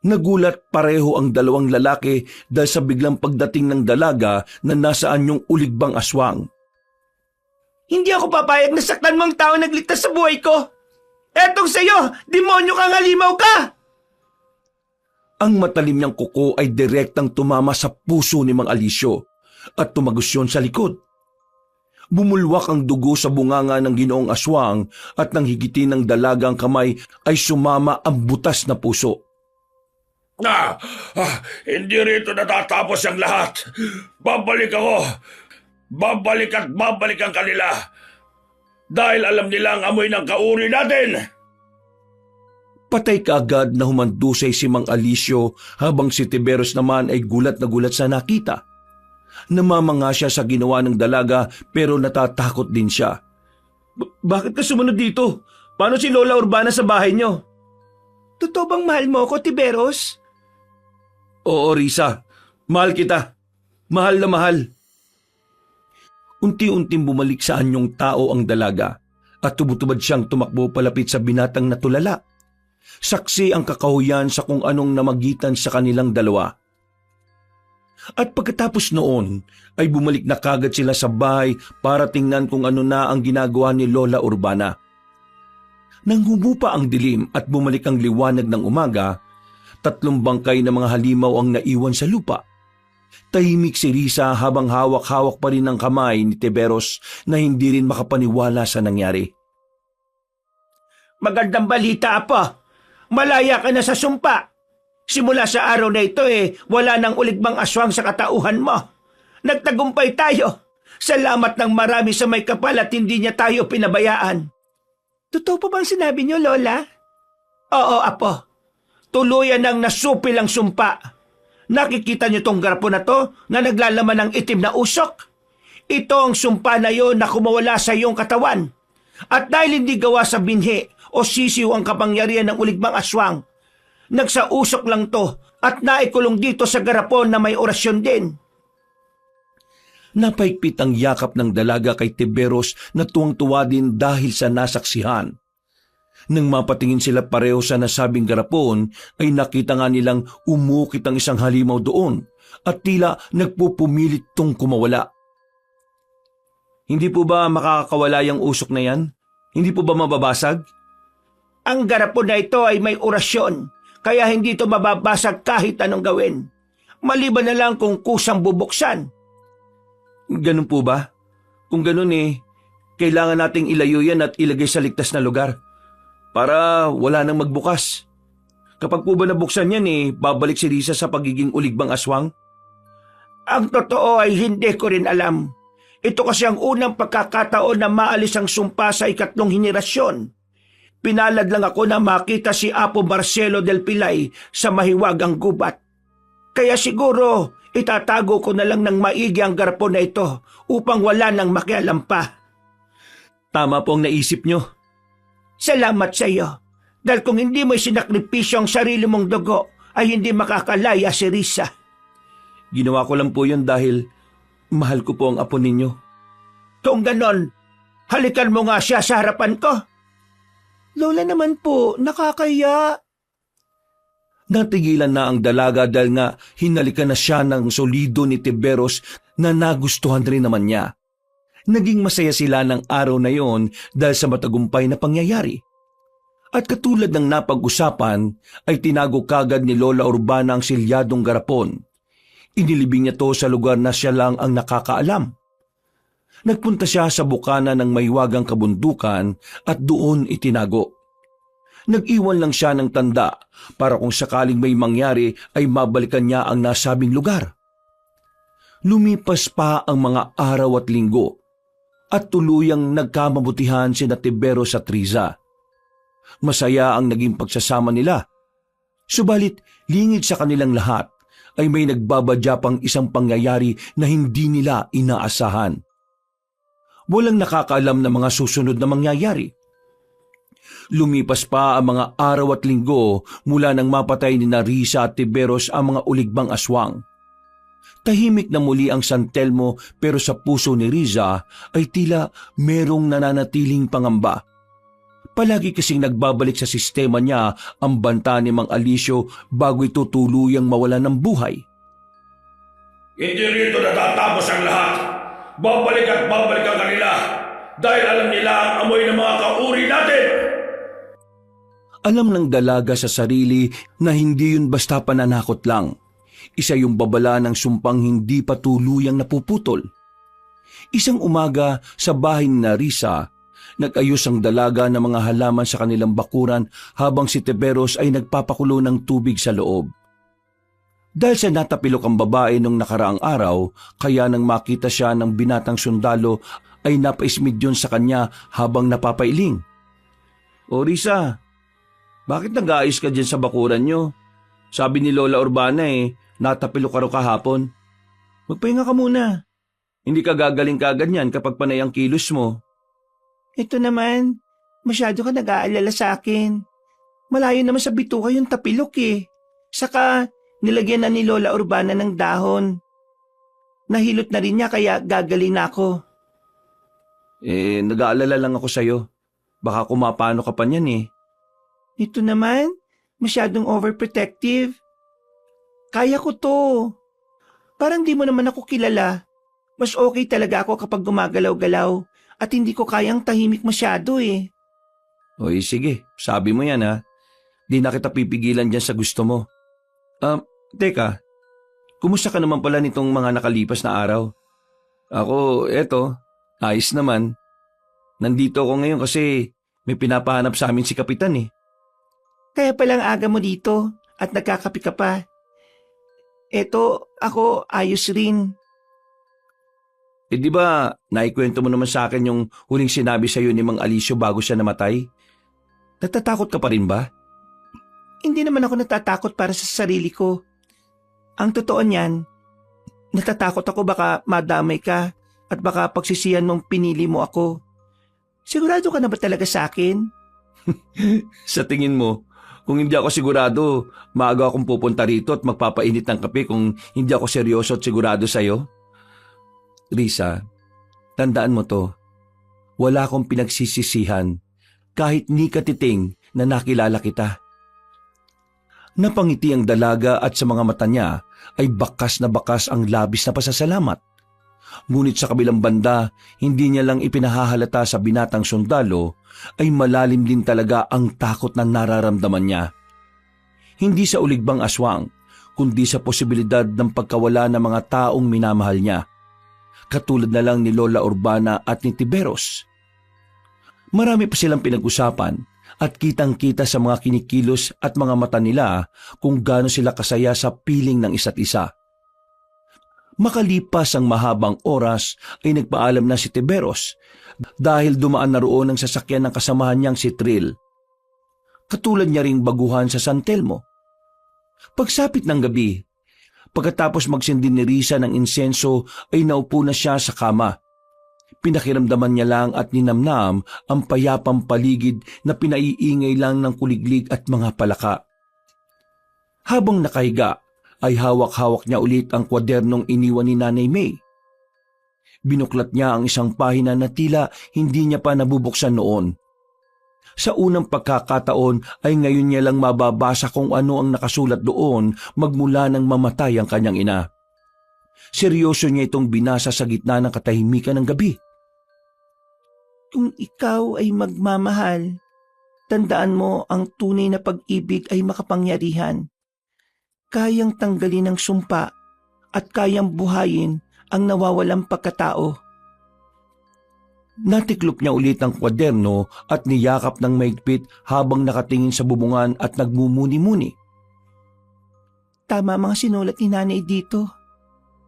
Nagulat pareho ang dalawang lalaki dahil sa biglang pagdating ng dalaga na nasa anyong uligbang aswang. Hindi ako papayag na saktan mo ang tao nagligtas sa buhay ko. Etong sa'yo, demonyo kang halimaw ka! Ang matalim niyang kuko ay direktang tumama sa puso ni Mang Alisyo at tumagos yun sa likod. Bumulwak ang dugo sa bunganga ng ginoong aswang at nang higitin ng dalagang kamay ay sumama ang butas na puso. Hindi rito natatapos ang lahat. Babalik ako. Babalik at babalik ang kanila. Dahil alam nila ang amoy ng kauri natin. Patay kaagad na humandusay si Mang Alisyo habang si Tiberos naman ay gulat na gulat sa nakita. Namamanga siya sa ginawa ng dalaga pero natatakot din siya. Bakit ka sumunod dito? Paano si Lola Urbana sa bahay niyo? Totoo bang mahal mo ako, Tiberos? Oo, Risa. Mahal kita. Mahal na mahal. Unti-unting bumalik sa anyong tao ang dalaga at tumutubad siyang tumakbo palapit sa binatang natulala. Saksi ang kakahuyan sa kung anong namagitan sa kanilang dalawa. At pagkatapos noon ay bumalik na kagad sila sa bahay para tingnan kung ano na ang ginagawa ni Lola Urbana. Nang humupa ang dilim at bumalik ang liwanag ng umaga, 3 bangkay na mga halimaw ang naiwan sa lupa. Tahimik si Risa habang hawak-hawak pa rin ang kamay ni Tiberos na hindi rin makapaniwala sa nangyari. Magandang balita, Apo. Malaya ka na sa sumpa. Simula sa araw na ito wala nang uligbang aswang sa katauhan mo. Nagtagumpay tayo. Salamat ng marami sa may kapal at hindi niya tayo pinabayaan. Totoo pa bang sinabi niyo, Lola? Oo, Apo. Tuluyan ng nasupil ang sumpa. Nakikita niyo tong garpo na to na naglalaman ng itim na usok? Ito ang sumpa na yon na kumawala sa iyong katawan. At dahil hindi gawa sa binhi o sisiw ang kapangyarihan ng uligbang aswang, nagsausok lang to at naikulong dito sa garapon na may orasyon din. Napaikpit ang yakap ng dalaga kay Tiberos na tuwang-tuwa din dahil sa nasaksihan. Nang mapatingin sila pareho sa nasabing garapon, ay nakita nga nilang umukit ang isang halimaw doon at tila nagpupumilit tong kumawala. Hindi po ba makakawala yung usok na yan? Hindi po ba mababasag? Ang garapon na ito ay may orasyon, kaya hindi ito mababasag kahit anong gawin. Maliban na lang kung kusang bubuksan. Ganun po ba? Kung ganun kailangan nating ilayo yan at ilagay sa ligtas na lugar para wala nang magbukas. Kapag po ba nabuksan yan babalik si Risa sa pagiging uligbang aswang? Ang totoo ay hindi ko rin alam. Ito kasi ang unang pagkakataon na maalis ang sumpa sa 2nd henerasyon. Pinalad lang ako na makita si Apo Marcelo del Pilay sa mahiwagang gubat. Kaya siguro itatago ko na lang ng maigi ang garapon na ito upang wala nang makialam pa. Tama po ang naisip nyo. Salamat sa iyo. Dahil kung hindi mo sinakripisyo ang sarili mong dugo, ay hindi makakalaya si Risa. Ginawa ko lang po yun dahil mahal ko po ang apo ninyo. Kung ganon, halikan mo nga siya sa harapan ko. Lola naman po, nakakaya. Natigilan na ang dalaga dahil nga hinalikan na siya ng solido ni Tiberos na nagustuhan rin naman niya. Naging masaya sila ng araw na yon dahil sa matagumpay na pangyayari. At katulad ng napag-usapan ay tinago kagad ni Lola Urbana ang silyadong garapon. Inilibing niya to sa lugar na siya lang ang nakakaalam. Nagpunta siya sa bukana ng mahiwagang kabundukan at doon itinago. Nag-iwan lang siya ng tanda para kung sakaling may mangyari ay mabalikan niya ang nasabing lugar. Lumipas pa ang mga araw at linggo at tuluyang nagkamabutihan sina Tiberos at Riza. Masaya ang naging pagsasama nila. Subalit lingid sa kanilang lahat ay may nagbabadya pang isang pangyayari na hindi nila inaasahan. Walang nakakaalam na mga susunod na mangyayari. Lumipas pa ang mga araw at linggo mula nang mapatay ni Risa at Tiberos ang mga uligbang aswang. Tahimik na muli ang San Telmo pero sa puso ni Riza ay tila merong nananatiling pangamba. Palagi kasing nagbabalik sa sistema niya ang banta ni Mang Alisyo bago ito tuluyang mawala ng buhay. Hindi rito natatapos ang lahat. Babalik at babalik ang kanila dahil alam nila ang amoy ng mga kauri natin. Alam ng dalaga sa sarili na hindi yun basta pananakot lang. Isa yung babala ng sumpang hindi pa tuluyang napuputol. Isang umaga sa bahay ni Risa, nag-ayos ang dalaga ng mga halaman sa kanilang bakuran habang si Tiberos ay nagpapakulo ng tubig sa loob. Dahil sa natapilok ang babae nung nakaraang araw, kaya nang makita siya ng binatang sundalo ay napaismid yun sa kanya habang napapailing. "O Risa, bakit nag-aayos ka dyan sa bakuran nyo? Sabi ni Lola Urbana natapilok ka raw kahapon. Magpahinga ka muna. Hindi ka gagaling kaganyan kapag panay ang kilos mo." Ito naman, masyado ka nag-aalala sa akin. Malayo naman sa bituka yung tapilok Saka, nilagyan na ni Lola Urbana ng dahon. Nahilot na rin niya kaya gagaling na ako. Nag-aalala lang ako sa'yo. Baka kumapano ka pa niyan Ito naman, masyadong overprotective. Kaya ko to. Parang di mo naman ako kilala. Mas okay talaga ako kapag gumagalaw-galaw at hindi ko kayang tahimik masyado Oy, sige. Sabi mo yan Di na kita pipigilan dyan sa gusto mo. Teka. Kumusta ka naman pala nitong mga nakalipas na araw? Ako, eto. Ayos naman. Nandito ako ngayon kasi may pinapahanap sa amin si Kapitan Kaya palang aga mo dito at nagkakapi ka pa. Eto, ako ayos rin. Di ba naikwento mo naman sa akin yung huling sinabi sa'yo ni Mang Alisyo bago siya namatay? Natatakot ka pa rin ba? Hindi naman ako natatakot para sa sarili ko. Ang totoo niyan, natatakot ako baka madamay ka at baka pagsisihan mong pinili mo ako. Sigurado ka na ba talaga sa akin? Sa tingin mo, kung hindi ako sigurado, maaga akong pupunta rito at magpapainit ng kape kung hindi ako seryoso at sigurado sa'yo? Risa, tandaan mo to. Wala akong pinagsisisihan kahit ni katiting na nakilala kita. Napangiti ang dalaga at sa mga mata niya ay bakas na bakas ang labis na pasasalamat. Ngunit sa kabilang banda, hindi niya lang ipinahahalata sa binatang sundalo ay malalim din talaga ang takot na nararamdaman niya. Hindi sa uligbang aswang, kundi sa posibilidad ng pagkawala ng mga taong minamahal niya. Katulad na lang ni Lola Urbana at ni Tiberos. Marami pa silang pinag-usapan at kitang-kita sa mga kinikilos at mga mata nila kung gaano sila kasaya sa piling ng isa't isa. Makalipas ang mahabang oras ay nagpaalam na si Tiberos dahil dumaan na roon ang sasakyan ng kasamahan niyang si Trill. Katulad niya ring baguhan sa San Telmo. Pagsapit ng gabi, pagkatapos magsindi ni Risa ng insenso ay naupo na siya sa kama. Pinakiramdaman niya lang at ninamnam ang payapang paligid na pinaiingay lang ng kuliglig at mga palaka. Habang nakahiga, ay hawak-hawak niya ulit ang kwadernong iniwan ni Nanay May. Binuklat niya ang isang pahina na tila hindi niya pa nabubuksan noon. Sa unang pagkakataon ay ngayon niya lang mababasa kung ano ang nakasulat doon magmula nang mamatay ang kanyang ina. Seryoso niya itong binasa sa gitna ng katahimikan ng gabi. Kung ikaw ay magmamahal, tandaan mo ang tunay na pag-ibig ay makapangyarihan. Kayang tanggalin ang sumpa at kayang buhayin ang nawawalang pagkatao. Natiklop niya ulit ang kwaderno at niyakap ng maigpit habang nakatingin sa bubungan at nagmumuni-muni. Tama mga sinulat ni Nanay dito.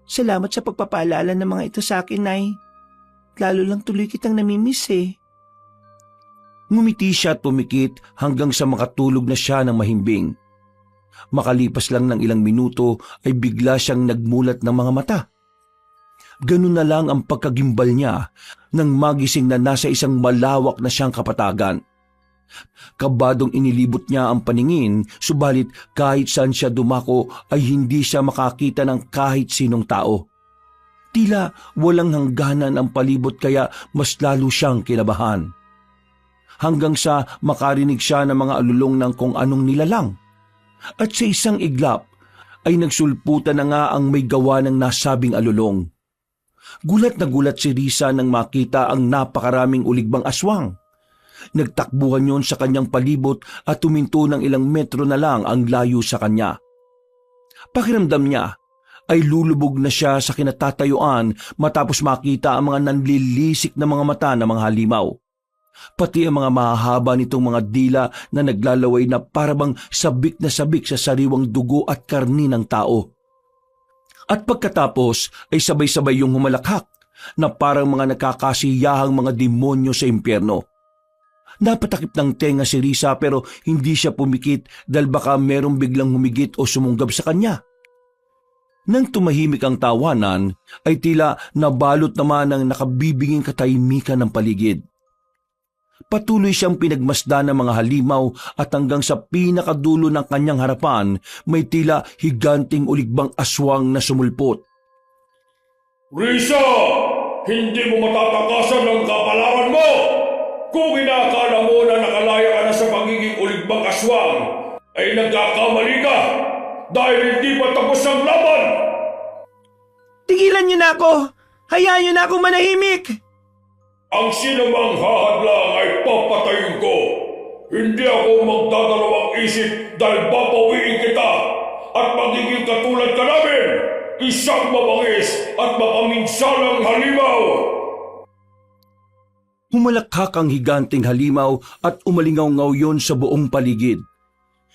Salamat sa pagpapaalala ng mga ito sa akin, Nay. Lalo lang tuloy kitang namimiss Ngumiti siya at pumikit hanggang sa makatulog na siya ng mahimbing. Makalipas lang ng ilang minuto ay bigla siyang nagmulat ng mga mata. Ganun na lang ang pagkagimbal niya nang magising na nasa isang malawak na siyang kapatagan. Kabadong inilibot niya ang paningin, subalit kahit saan siya dumako ay hindi siya makakita ng kahit sinong tao. Tila walang hangganan ang palibot kaya mas lalo siyang kinabahan. hanggang sa makarinig siya ng mga alulong ng kung anong nilalang. At sa isang iglap ay nagsulputan na nga ang may gawa ng nasabing alulong. Gulat na gulat si Risa nang makita ang napakaraming uligbang aswang. Nagtakbuhan yon sa kanyang palibot at tuminto ng ilang metro na lang ang layo sa kanya. Pakiramdam niya ay lulubog na siya sa kinatatayuan matapos makita ang mga nanlilisik na mga mata ng mga halimaw. Pati ang mga mahahaba nitong mga dila na naglalaway na parabang sabik na sabik sa sariwang dugo at karni ng tao. At pagkatapos ay sabay-sabay yung humalakhak na parang mga nakakasiyahang mga demonyo sa impyerno. Napatakip ng tenga si Risa pero hindi siya pumikit dahil baka merong biglang humigit o sumunggab sa kanya. Nang tumahimik ang tawanan, ay tila nabalot naman ng nakabibinging katahimikan ng paligid. Patuloy siyang pinagmasdan ng mga halimaw at hanggang sa pinakadulo ng kanyang harapan, may tila higanting uligbang aswang na sumulpot. Risa! Hindi mo matatakasan ang kapalaran mo! Kung inakala mo na nakalaya ka na sa pagiging uligbang aswang, ay nagkakamali ka! Dahil hindi pa tapos ang laban! Tigilan niyo na ako! Hayaan niyo na ako manahimik! Ang sinumang hahadlang ay papatayin ko. Hindi ako magdadalawang isip dahil babawiin kita at magiging katulad ka namin, isang mabangis at makaminsalang halimaw. Humalakhak ang higanting halimaw at umalingaw-ngaw yon sa buong paligid.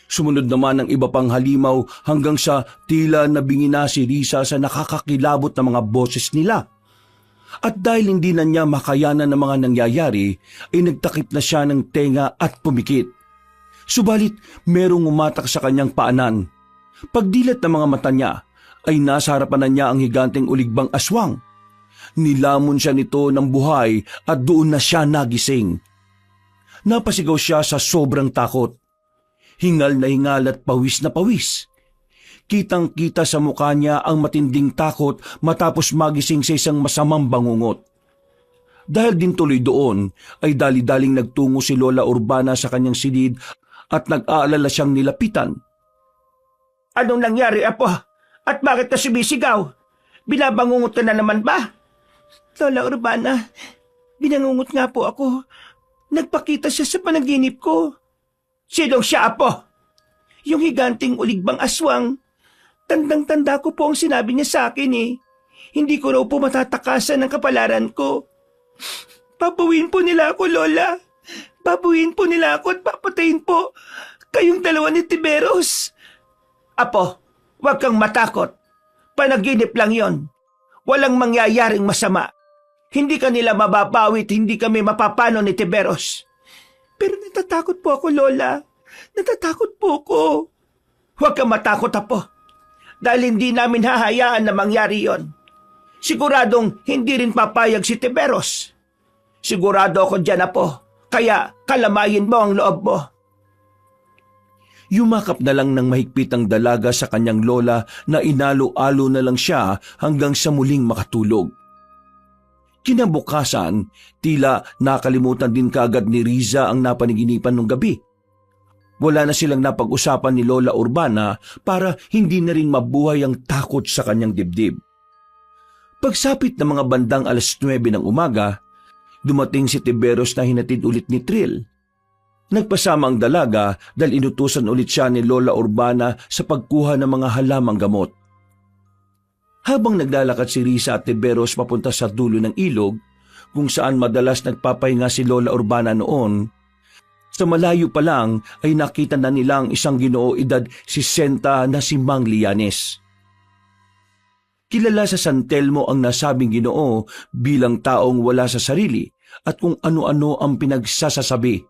Sumunod naman ang iba pang halimaw hanggang sa tila nabingi na si Risa sa nakakakilabot na mga boses nila. At dahil hindi na niya makayanan ng mga nangyayari, ay nagtakip na siya ng tenga at pumikit. Subalit, merong umatak sa kanyang paanan. Pagdilat ng mga mata niya, ay nasa harapan na niya ang higanting uligbang aswang. Nilamon siya nito ng buhay at doon na siya nagising. Napasigaw siya sa sobrang takot. Hingal na hingal at pawis na pawis. Kitang-kita sa mukha niya ang matinding takot matapos magising sa isang masamang bangungot. Dahil din tuloy doon, ay dali-daling nagtungo si Lola Urbana sa kanyang silid at nag-aalala siyang nilapitan. Anong nangyari, Apo? At bakit ka sumisigaw? Binabangungot ka na naman ba? Lola Urbana, binangungot nga po ako. Nagpakita siya sa panaginip ko. Sinong siya, Apo? Yung higanting uligbang aswang. Tandang-tanda ko po ang sinabi niya sa akin eh. Hindi ko raw po matatakasan ng kapalaran ko. Papuwin po nila ako, Lola. Papuwin po nila ako at papatayin po kayong dalawa ni Tiberos. Apo, huwag kang matakot. Panaginip lang yon. Walang mangyayaring masama. Hindi ka nila mababawit, hindi kami mapapano ni Tiberos. Pero natatakot po ako, Lola. Natatakot po ko. Huwag kang matakot, Apo. Dahil hindi namin hahayaan na mangyari yon. Siguradong hindi rin papayag si Tiberos. Sigurado ako dyan, Apo. Kaya kalamayin mo ang loob mo. Yumakap na lang ng mahigpit ang dalaga sa kanyang lola na inalo-alo na lang siya hanggang sa muling makatulog. Kinabukasan, tila nakalimutan din kaagad ni Riza ang napaniginipan nung gabi. Wala na silang napag-usapan ni Lola Urbana para hindi na rin mabuhay ang takot sa kanyang dibdib. Pagsapit ng mga bandang 9:00 ng umaga, dumating si Tiberos na hinatid ulit ni Trill. Nagpasama ang dalaga dahil inutusan ulit siya ni Lola Urbana sa pagkuha ng mga halamang gamot. Habang naglalakad si Risa at Tiberos papunta sa dulo ng ilog, kung saan madalas nagpapahinga si Lola Urbana noon, sa malayo pa lang ay nakita na nilang isang ginoo edad 60 na si Mang Lianes. Kilala sa San Telmo ang nasabing ginoo bilang taong wala sa sarili at kung ano-ano ang pinagsasasabi.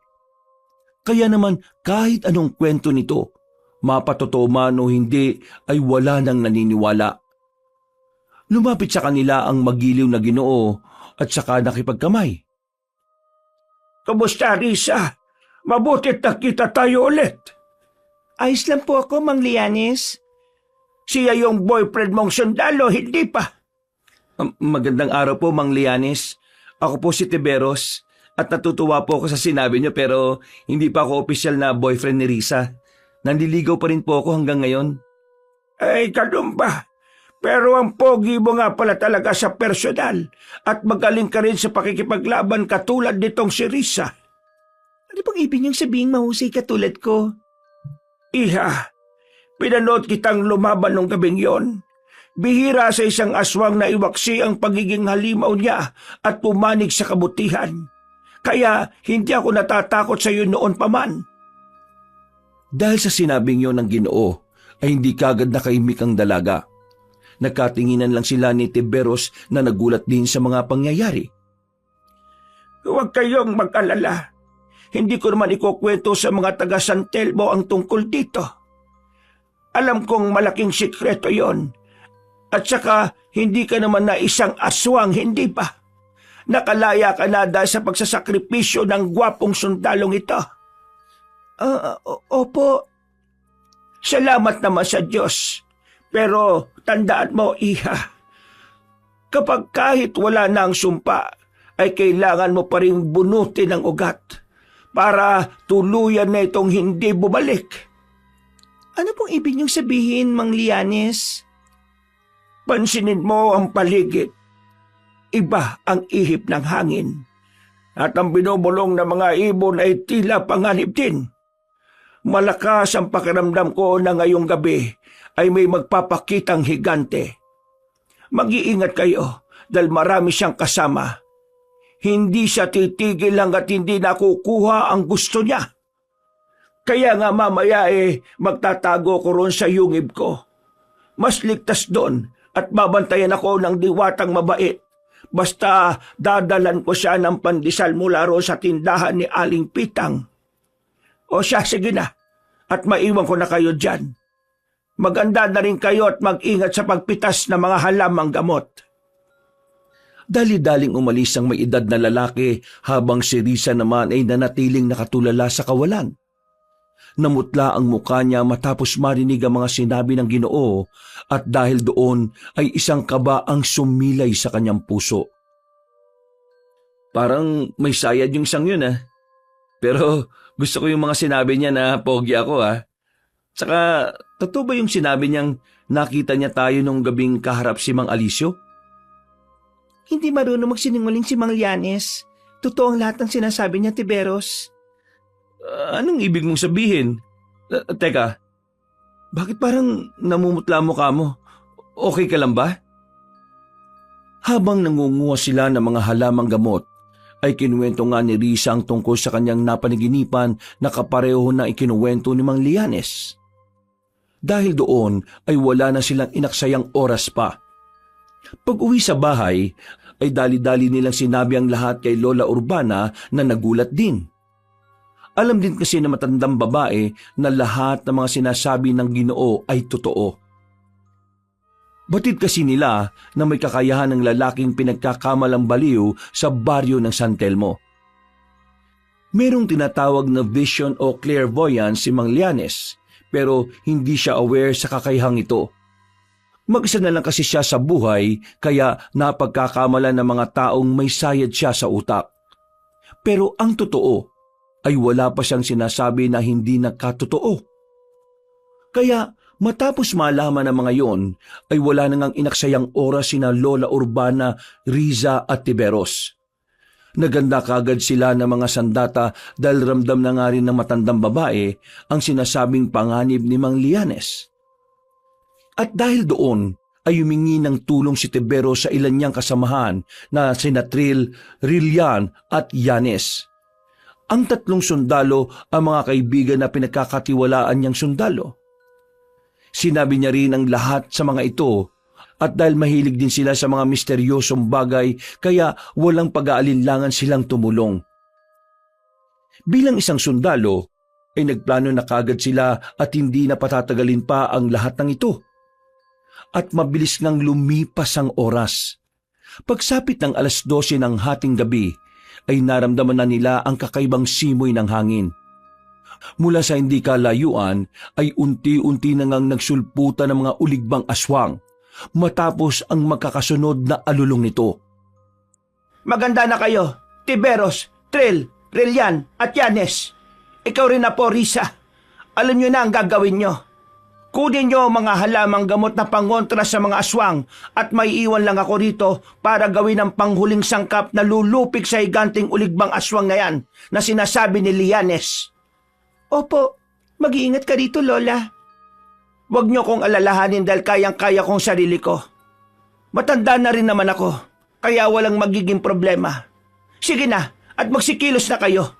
Kaya naman kahit anong kwento nito, mapatotoo man o hindi ay wala nang naniniwala. Lumapit sa kanila ang magiliw na ginoo at saka nakipagkamay. Kumusta, Risa? Mabutit nakita tayo ulit. Ayos lang po ako, Mang Lianes. Siya yung boyfriend mong sundalo, hindi pa. Magandang araw po, Mang Lianes. Ako po si Tiberos. At natutuwa po ako sa sinabi niyo pero hindi pa ako opisyal na boyfriend ni Risa. Nandiligaw pa rin po ako hanggang ngayon. Ay, ganun ba? Pero ang pogi mo nga pala talaga sa personal at magaling ka rin sa pakikipaglaban katulad nitong si Risa. Ano pang ibig niyong sabihin mahusay katulad ko? Iha, pinanood kitang lumaban nung gabing yon. Bihira sa isang aswang na iwaksi ang pagiging halimaw niya at pumanig sa kabutihan. Kaya hindi ako natatakot sa iyo noon pa man. Dahil sa sinabing yon ng Ginoo, ay hindi kagad nakaimik ang dalaga. Nagkatinginan lang sila ni Tiberos na nagulat din sa mga pangyayari. Huwag kayong mag-alala. Hindi ko naman ikukwento sa mga taga San Telmo ang tungkol dito. Alam kong malaking sikreto yon. At saka hindi ka naman na isang aswang, hindi ba? Nakalaya ka na dahil sa pagsasakripisyo ng gwapong sundalong ito. Opo. Salamat naman sa Diyos. Pero tandaan mo, Iha, kapag kahit wala na ang sumpa, ay kailangan mo pa rin bunutin ang ugat para tuluyan na itong hindi bumalik. Ano pong ibig niyong sabihin, Mang Lianes? Pansinin mo ang paligid. Iba ang ihip ng hangin. At ang binubulong ng mga ibon ay tila panganib din. Malakas ang pakiramdam ko na ngayong gabi ay may magpapakitang higante. Mag-iingat kayo dahil marami siyang kasama. Hindi siya titigil hanggat hindi nakukuha ang gusto niya. Kaya nga mamaya magtatago ko ron sa yungib ko. Mas ligtas doon at babantayan ako ng diwatang mabait. Basta dadalan ko siya ng pandesal mula ron sa tindahan ni Aling Pitang. O siya, sige na. At maiwan ko na kayo dyan. Maganda na rin kayo at mag-ingat sa pagpitas ng mga halamang gamot. Dali-daling umalis ang may edad na lalaki habang si Risa naman ay nanatiling nakatulala sa kawalan. Namutla ang mukha niya matapos marinig ang mga sinabi ng Ginoo at dahil doon ay isang kaba ang sumilay sa kanyang puso. Parang may sayad yung isang yun Pero gusto ko yung mga sinabi niya na pogi ako Tsaka totoo ba yung sinabi niyang nakita niya tayo nung gabing kaharap si Mang Alisio? Hindi marunong magsinungaling si Mang Lianes. Totoo ang lahat ng sinasabi niya, Tiberos. Anong ibig mong sabihin? Teka, bakit parang namumutla mukha mo? Okay ka lang ba? Habang nangunguha sila ng mga halamang gamot, ay kinuwento nga ni Risa ang tungkol sa kanyang napanaginipan na kapareho na ikinuwento ni Mang Lianes. Dahil doon ay wala na silang inaksayang oras pa. Pag-uwi sa bahay, ay dali-dali nilang sinabi ang lahat kay Lola Urbana na nagulat din. Alam din kasi na matandang babae na lahat ng mga sinasabi ng Ginoo ay totoo. Batid kasi nila na may kakayahan ng lalaking pinagkakamalang baliw sa baryo ng San Telmo. Merong tinatawag na vision o clairvoyance si Mang Lianes, pero hindi siya aware sa kakayahang ito. Mag-isa na lang kasi siya sa buhay kaya napagkakamalan ng mga taong may sayad siya sa utak. Pero ang totoo ay wala pa siyang sinasabi na hindi nagkatotoo. Kaya matapos malaman ng mga yon, ay wala nang inaksayang oras sina Lola Urbana, Riza at Tiberos. Naganda kagad sila ng mga sandata dahil ramdam na nga rin ng matandang babae ang sinasabing panganib ni Mang Lianes. At dahil doon ay humingi ng tulong si Tiberos sa ilan niyang kasamahan na sina Tril, Rillian at Yanes. Ang tatlong sundalo ang mga kaibigan na pinagkakatiwalaan niyang sundalo. Sinabi niya rin ang lahat sa mga ito at dahil mahilig din sila sa mga misteryosong bagay kaya walang pag-aalinlangan silang tumulong. Bilang isang sundalo ay nagplano na kagad sila at hindi na patatagalin pa ang lahat ng ito. At mabilis ngang lumipas ang oras. Pagsapit ng 12:00 ng hating gabi, ay naramdaman na nila ang kakaibang simoy ng hangin. Mula sa hindi kalayuan ay unti-unti na ngang nagsulputan ng mga uligbang aswang matapos ang magkakasunod na alulong nito. Maganda na kayo, Tiberos, Trill, Rillian at Yanes, ikaw rin na po, Risa. Alam nyo na ang gagawin nyo. Kunin nyo ang mga halamang gamot na pangontra sa mga aswang at may iwan lang ako rito para gawin ang panghuling sangkap na lulupig sa higanting uligbang aswang na yan na sinasabi ni Lianes. Opo, mag-iingat ka dito, Lola. Huwag nyo kong alalahanin dahil kayang-kaya kong sarili ko. Matanda na rin naman ako, kaya walang magiging problema. Sige na, at magsikilos na kayo.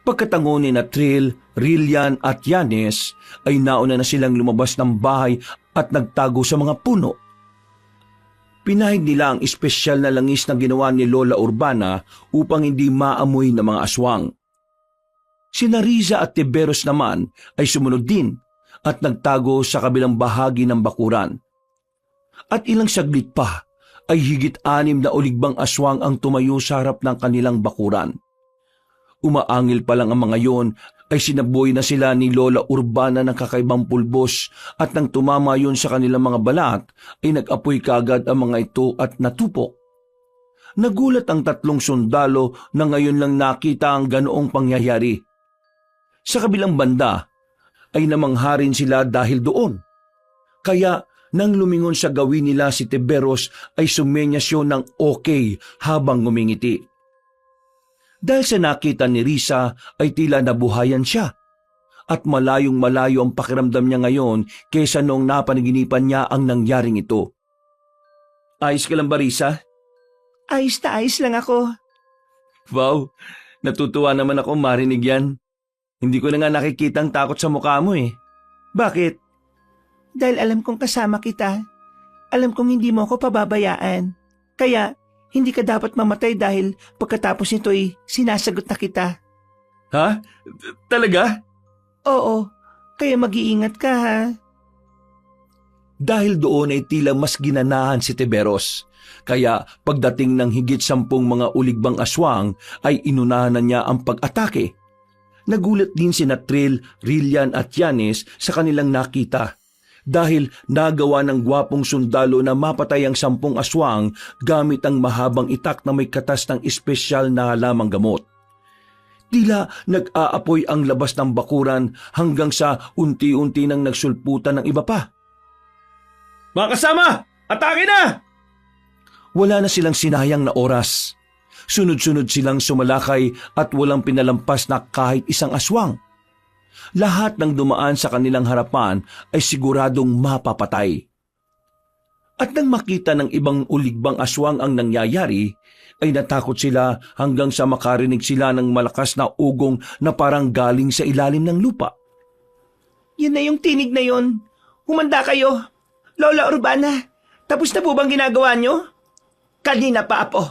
Pagkatango ni na Trill, Rillian at Yanes ay nauna na silang lumabas ng bahay at nagtago sa mga puno. Pinahid nila ang espesyal na langis na ginawa ni Lola Urbana upang hindi maamoy ng mga aswang. Sina Riza at Tiberos naman ay sumunod din at nagtago sa kabilang bahagi ng bakuran. At ilang saglit pa ay higit 6 na uligbang aswang ang tumayo sa harap ng kanilang bakuran. Umaangil pa lang ang mga yon ay sinaboy na sila ni Lola Urbana ng kakaibang pulbos at nang tumama yun sa kanilang mga balat ay nag-apoy kaagad ang mga ito at natupok. Nagulat ang 3 sundalo na ngayon lang nakita ang ganoong pangyayari. Sa kabilang banda ay namangharin sila dahil doon. Kaya nang lumingon sa gawin nila si Tiberos ay sumenyas yun ng okay habang ngumingiti. Dahil sa nakita ni Risa ay tila nabuhayan siya at malayong malayo ang pakiramdam niya ngayon kaysa noong napanaginipan niya ang nangyaring ito. Ayos ka lang ba, Risa? Ayos na ayos lang ako. Wow, natutuwa naman ako marinig yan. Hindi ko na nga nakikita ang takot sa mukha mo eh. Bakit? Dahil alam kong kasama kita. Alam kong hindi mo ako pababayaan. Kaya hindi ka dapat mamatay dahil pagkatapos nito ay sinasagot na kita. Ha? Talaga? Oo, kaya mag-iingat ka ha. Dahil doon ay tila mas ginanahan si Tiberos. Kaya pagdating ng higit 10 mga uligbang aswang ay inunahan na niya ang pag-atake. Nagulat din sina Trill, Rillian at Yanes sa kanilang nakita. Dahil nagawa ng gwapong sundalo na mapatay ang 10 aswang gamit ang mahabang itak na may katas ng espesyal na halamang gamot. Tila nag-aapoy ang labas ng bakuran hanggang sa unti-unti nang nagsulputan ng iba pa. Mga kasama, atake na! Wala na silang sinayang na oras. Sunod-sunod silang sumalakay at walang pinalampas na kahit isang aswang. Lahat ng dumaan sa kanilang harapan ay siguradong mapapatay. At nang makita ng ibang uligbang aswang ang nangyayari, ay natakot sila hanggang sa makarinig sila ng malakas na ugong na parang galing sa ilalim ng lupa. Yun na yung tinig na yun. Humanda kayo. Lola Urbana, tapos na po bang ginagawa nyo? Kanina pa, Apo.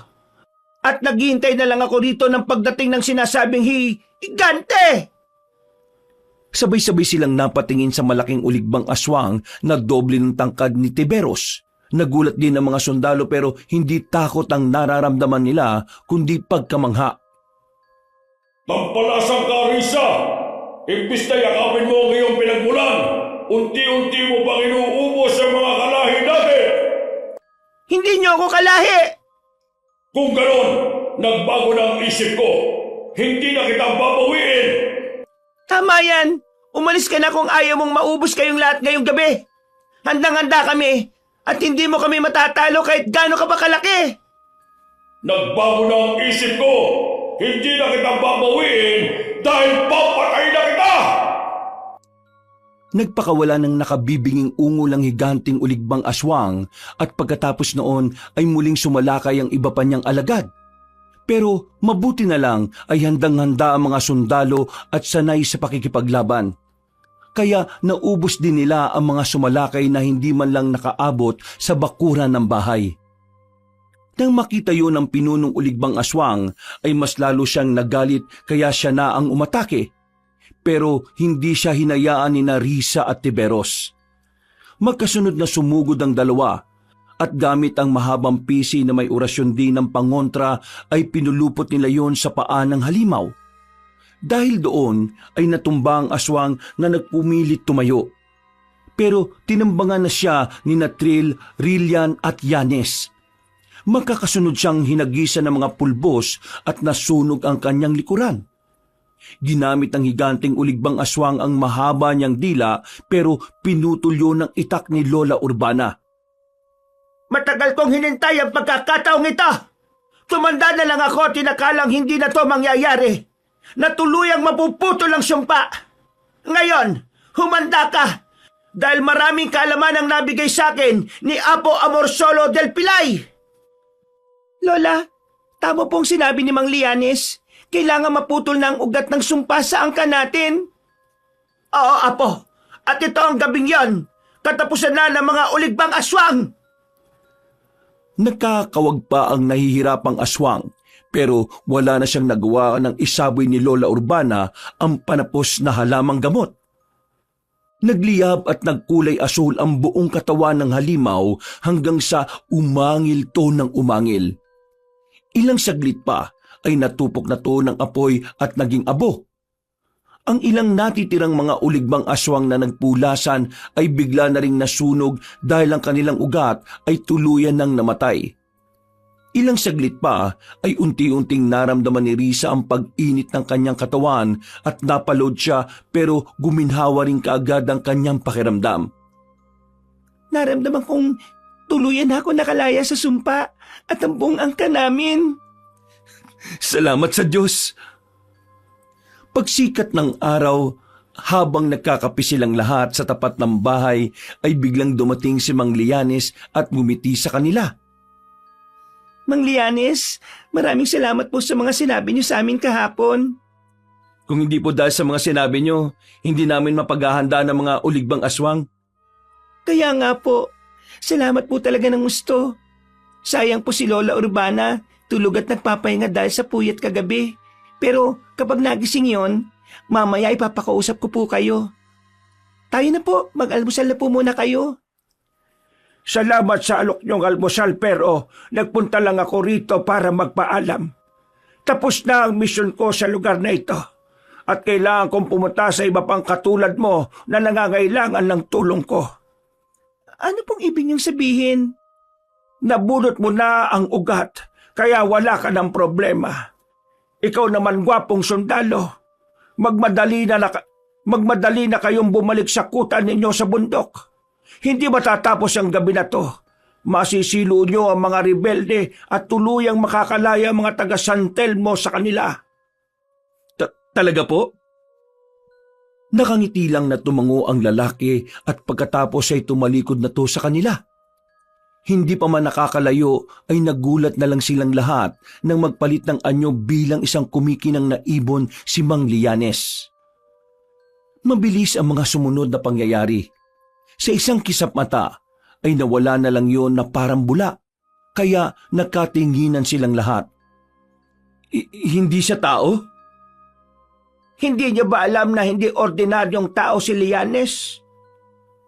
At naghihintay na lang ako rito ng pagdating ng sinasabing higante! Sabay-sabay silang napatingin sa malaking uligbang aswang na doble ng tangkad ni Tiberos. Nagulat din ang mga sundalo pero hindi takot ang nararamdaman nila kundi pagkamangha. Tampalasang ka, Risa! Imbis na yakapin mo ang iyong pinagmulan, unti-unti mo bang inuubos ang mga kalahi natin? Hindi nyo ako kalahi! Kung ganon, nagbago na ang isip ko. Hindi na kita babawiin! Tama yan! Umalis ka na kung ayaw mong maubos kayong lahat ngayong gabi. Handang-handa kami at hindi mo kami matatalo kahit gaano ka pa kalaki. Nagbago na ang isip ko. Hindi na kita babawiin dahil papatay na kita! Nagpakawala ng nakabibinging ungol ang higanting uligbang aswang at pagkatapos noon ay muling sumalakay ang iba pa niyang alagad. Pero mabuti na lang ay handang-handa ang mga sundalo at sanay sa pakikipaglaban. Kaya naubos din nila ang mga sumalakay na hindi man lang nakaabot sa bakuran ng bahay. Nang makita yun ng pinunong uligbang aswang ay mas lalo siyang nagalit kaya siya na ang umatake. Pero hindi siya hinayaan ni Risa at Tiberos. Magkasunod na sumugod ang dalawa at gamit ang mahabang pisi na may orasyon din ng pangontra ay pinulupot nila yon sa paa ng halimaw. Dahil doon ay natumba ang aswang na nagpumilit tumayo. Pero tinambangan na siya ni Trill, Rillian at Yanes. Magkakasunod siyang hinagisan ng mga pulbos at nasunog ang kanyang likuran. Ginamit ng higanting uligbang aswang ang mahaba niyang dila pero pinutol yun ng itak ni Lola Urbana. Matagal kong hinintay ang pagkakataong ito. Tumanda na lang ako at tinakalang hindi na to mangyayari. Natuluyang mapuputol ang sumpa. Ngayon, humanda ka dahil maraming kaalaman ang nabigay sa akin ni Apo Amorsolo del Pilay. Lola, tama pong sinabi ni Mang Lianes. Kailangan maputol na ang ugat ng sumpa sa angka natin. Oo, Apo. At ito ang gabing yon. Katapusan na ng mga uligbang aswang. Nakakawag pa ang nahihirapang aswang pero wala na siyang nagawa ng isaboy ni Lola Urbana ang panapos na halamang gamot. Nagliyab at nagkulay asul ang buong katawan ng halimaw hanggang sa umangil to ng umangil. Ilang saglit pa ay natupok na to ng apoy at naging abo. Ang ilang natitirang mga uligbang aswang na nagpulasan ay bigla na ring nasunog dahil ang kanilang ugat ay tuluyan ng namatay. Ilang saglit pa ay unti-unting naramdaman ni Risa ang pag-init ng kanyang katawan at napalood siya pero guminhawa rin kaagad ang kanyang pakiramdam. Naramdaman kong tuluyan ako nakalaya sa sumpa at ang buong angka namin. Salamat sa Diyos! Pagsikat ng araw, habang nagkakape silang lahat sa tapat ng bahay, ay biglang dumating si Mang Lianes at ngumiti sa kanila. Mang Lianes, maraming salamat po sa mga sinabi niyo sa amin kahapon. Kung hindi po dahil sa mga sinabi niyo, hindi namin mapaghahanda ng mga uligbang aswang. Kaya nga po, salamat po talaga ng gusto. Sayang po si Lola Urbana, tulog at nagpapahinga dahil sa puyat kagabi. Pero kapag nagising yon, mamaya ipapakausap ko po kayo. Tayo na po, mag-almusal na po muna kayo. Salamat sa alok niyong almusal pero nagpunta lang ako rito para magpaalam. Tapos na ang misyon ko sa lugar na ito at kailangan kong pumunta sa iba pang katulad mo na nangangailangan ng tulong ko. Ano pong ibig niyong sabihin? Nabunot mo na ang ugat kaya wala ka ng problema. Ikaw naman gwapong sundalo. Magmadali na kayong bumalik sa kuta ninyo sa bundok. Hindi matatapos ang gabi na to. Masisilo nyo ang mga rebelde at tuluyang makakalaya ang mga taga San Telmo sa kanila. Talaga po? Nakangiti lang na tumango ang lalaki at pagkatapos ay tumalikod na to sa kanila. Hindi pa man nakakalayo ay nagulat na lang silang lahat nang magpalit ng anyo bilang isang kumikinang na ibon si Mang Lianes. Mabilis ang mga sumunod na pangyayari. Sa isang kisap mata ay nawala na lang yon na parang bula, kaya nakatinginan silang lahat. Hindi siya tao? Hindi niyo ba alam na hindi ordinaryong tao si Lianes?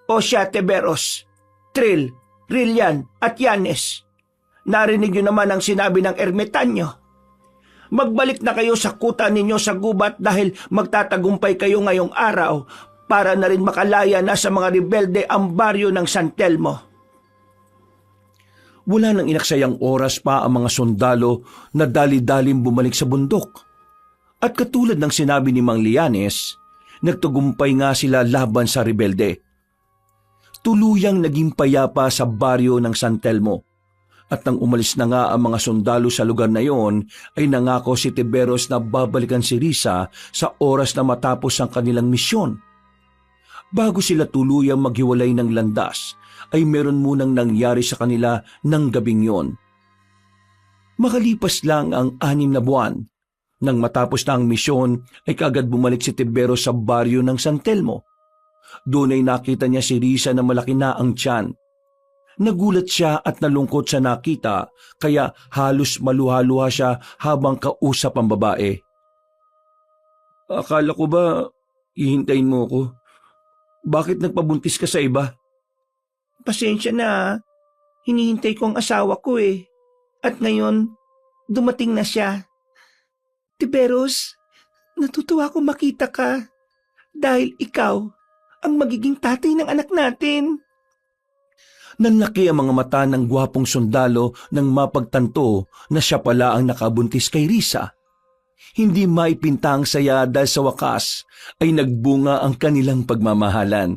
O siya, Tiberos, Trill, Rillian at Yanes. Narinig niyo naman ang sinabi ng ermitanyo. Magbalik na kayo sa kuta ninyo sa gubat dahil magtatagumpay kayo ngayong araw para na rin makalaya na sa mga rebelde ang baryo ng San Telmo. Wala nang inaksayang oras pa ang mga sundalo na dali-dalim bumalik sa bundok. At katulad ng sinabi ni Mang Lianes, nagtagumpay nga sila laban sa rebelde. Tuluyang naging payapa sa baryo ng San Telmo. At nang umalis na nga ang mga sundalo sa lugar na yon, ay nangako si Tiberos na babalikan si Risa sa oras na matapos ang kanilang misyon. Bago sila tuluyang maghiwalay ng landas, ay meron munang nangyari sa kanila ng gabing yon. Makalipas lang ang 6 na buwan, nang matapos na ang misyon ay kaagad bumalik si Tiberos sa baryo ng San Telmo. Doon ay nakita niya si Risa na malaki na ang tiyan. Nagulat siya at nalungkot sa nakita kaya halos maluha-luha siya habang kausap ang babae. Akala ko ba hihintayin mo ko? Bakit nagpabuntis ka sa iba? Pasensya na, hinihintay ko ang asawa ko eh. At ngayon, dumating na siya. Tiberos, natutuwa akong makita ka dahil ikaw ang magiging tatay ng anak natin. Nanlaki ang mga mata ng gwapong sundalo nang mapagtanto na siya pala ang nakabuntis kay Risa. Hindi maipinta ang saya dahil sa wakas ay nagbunga ang kanilang pagmamahalan.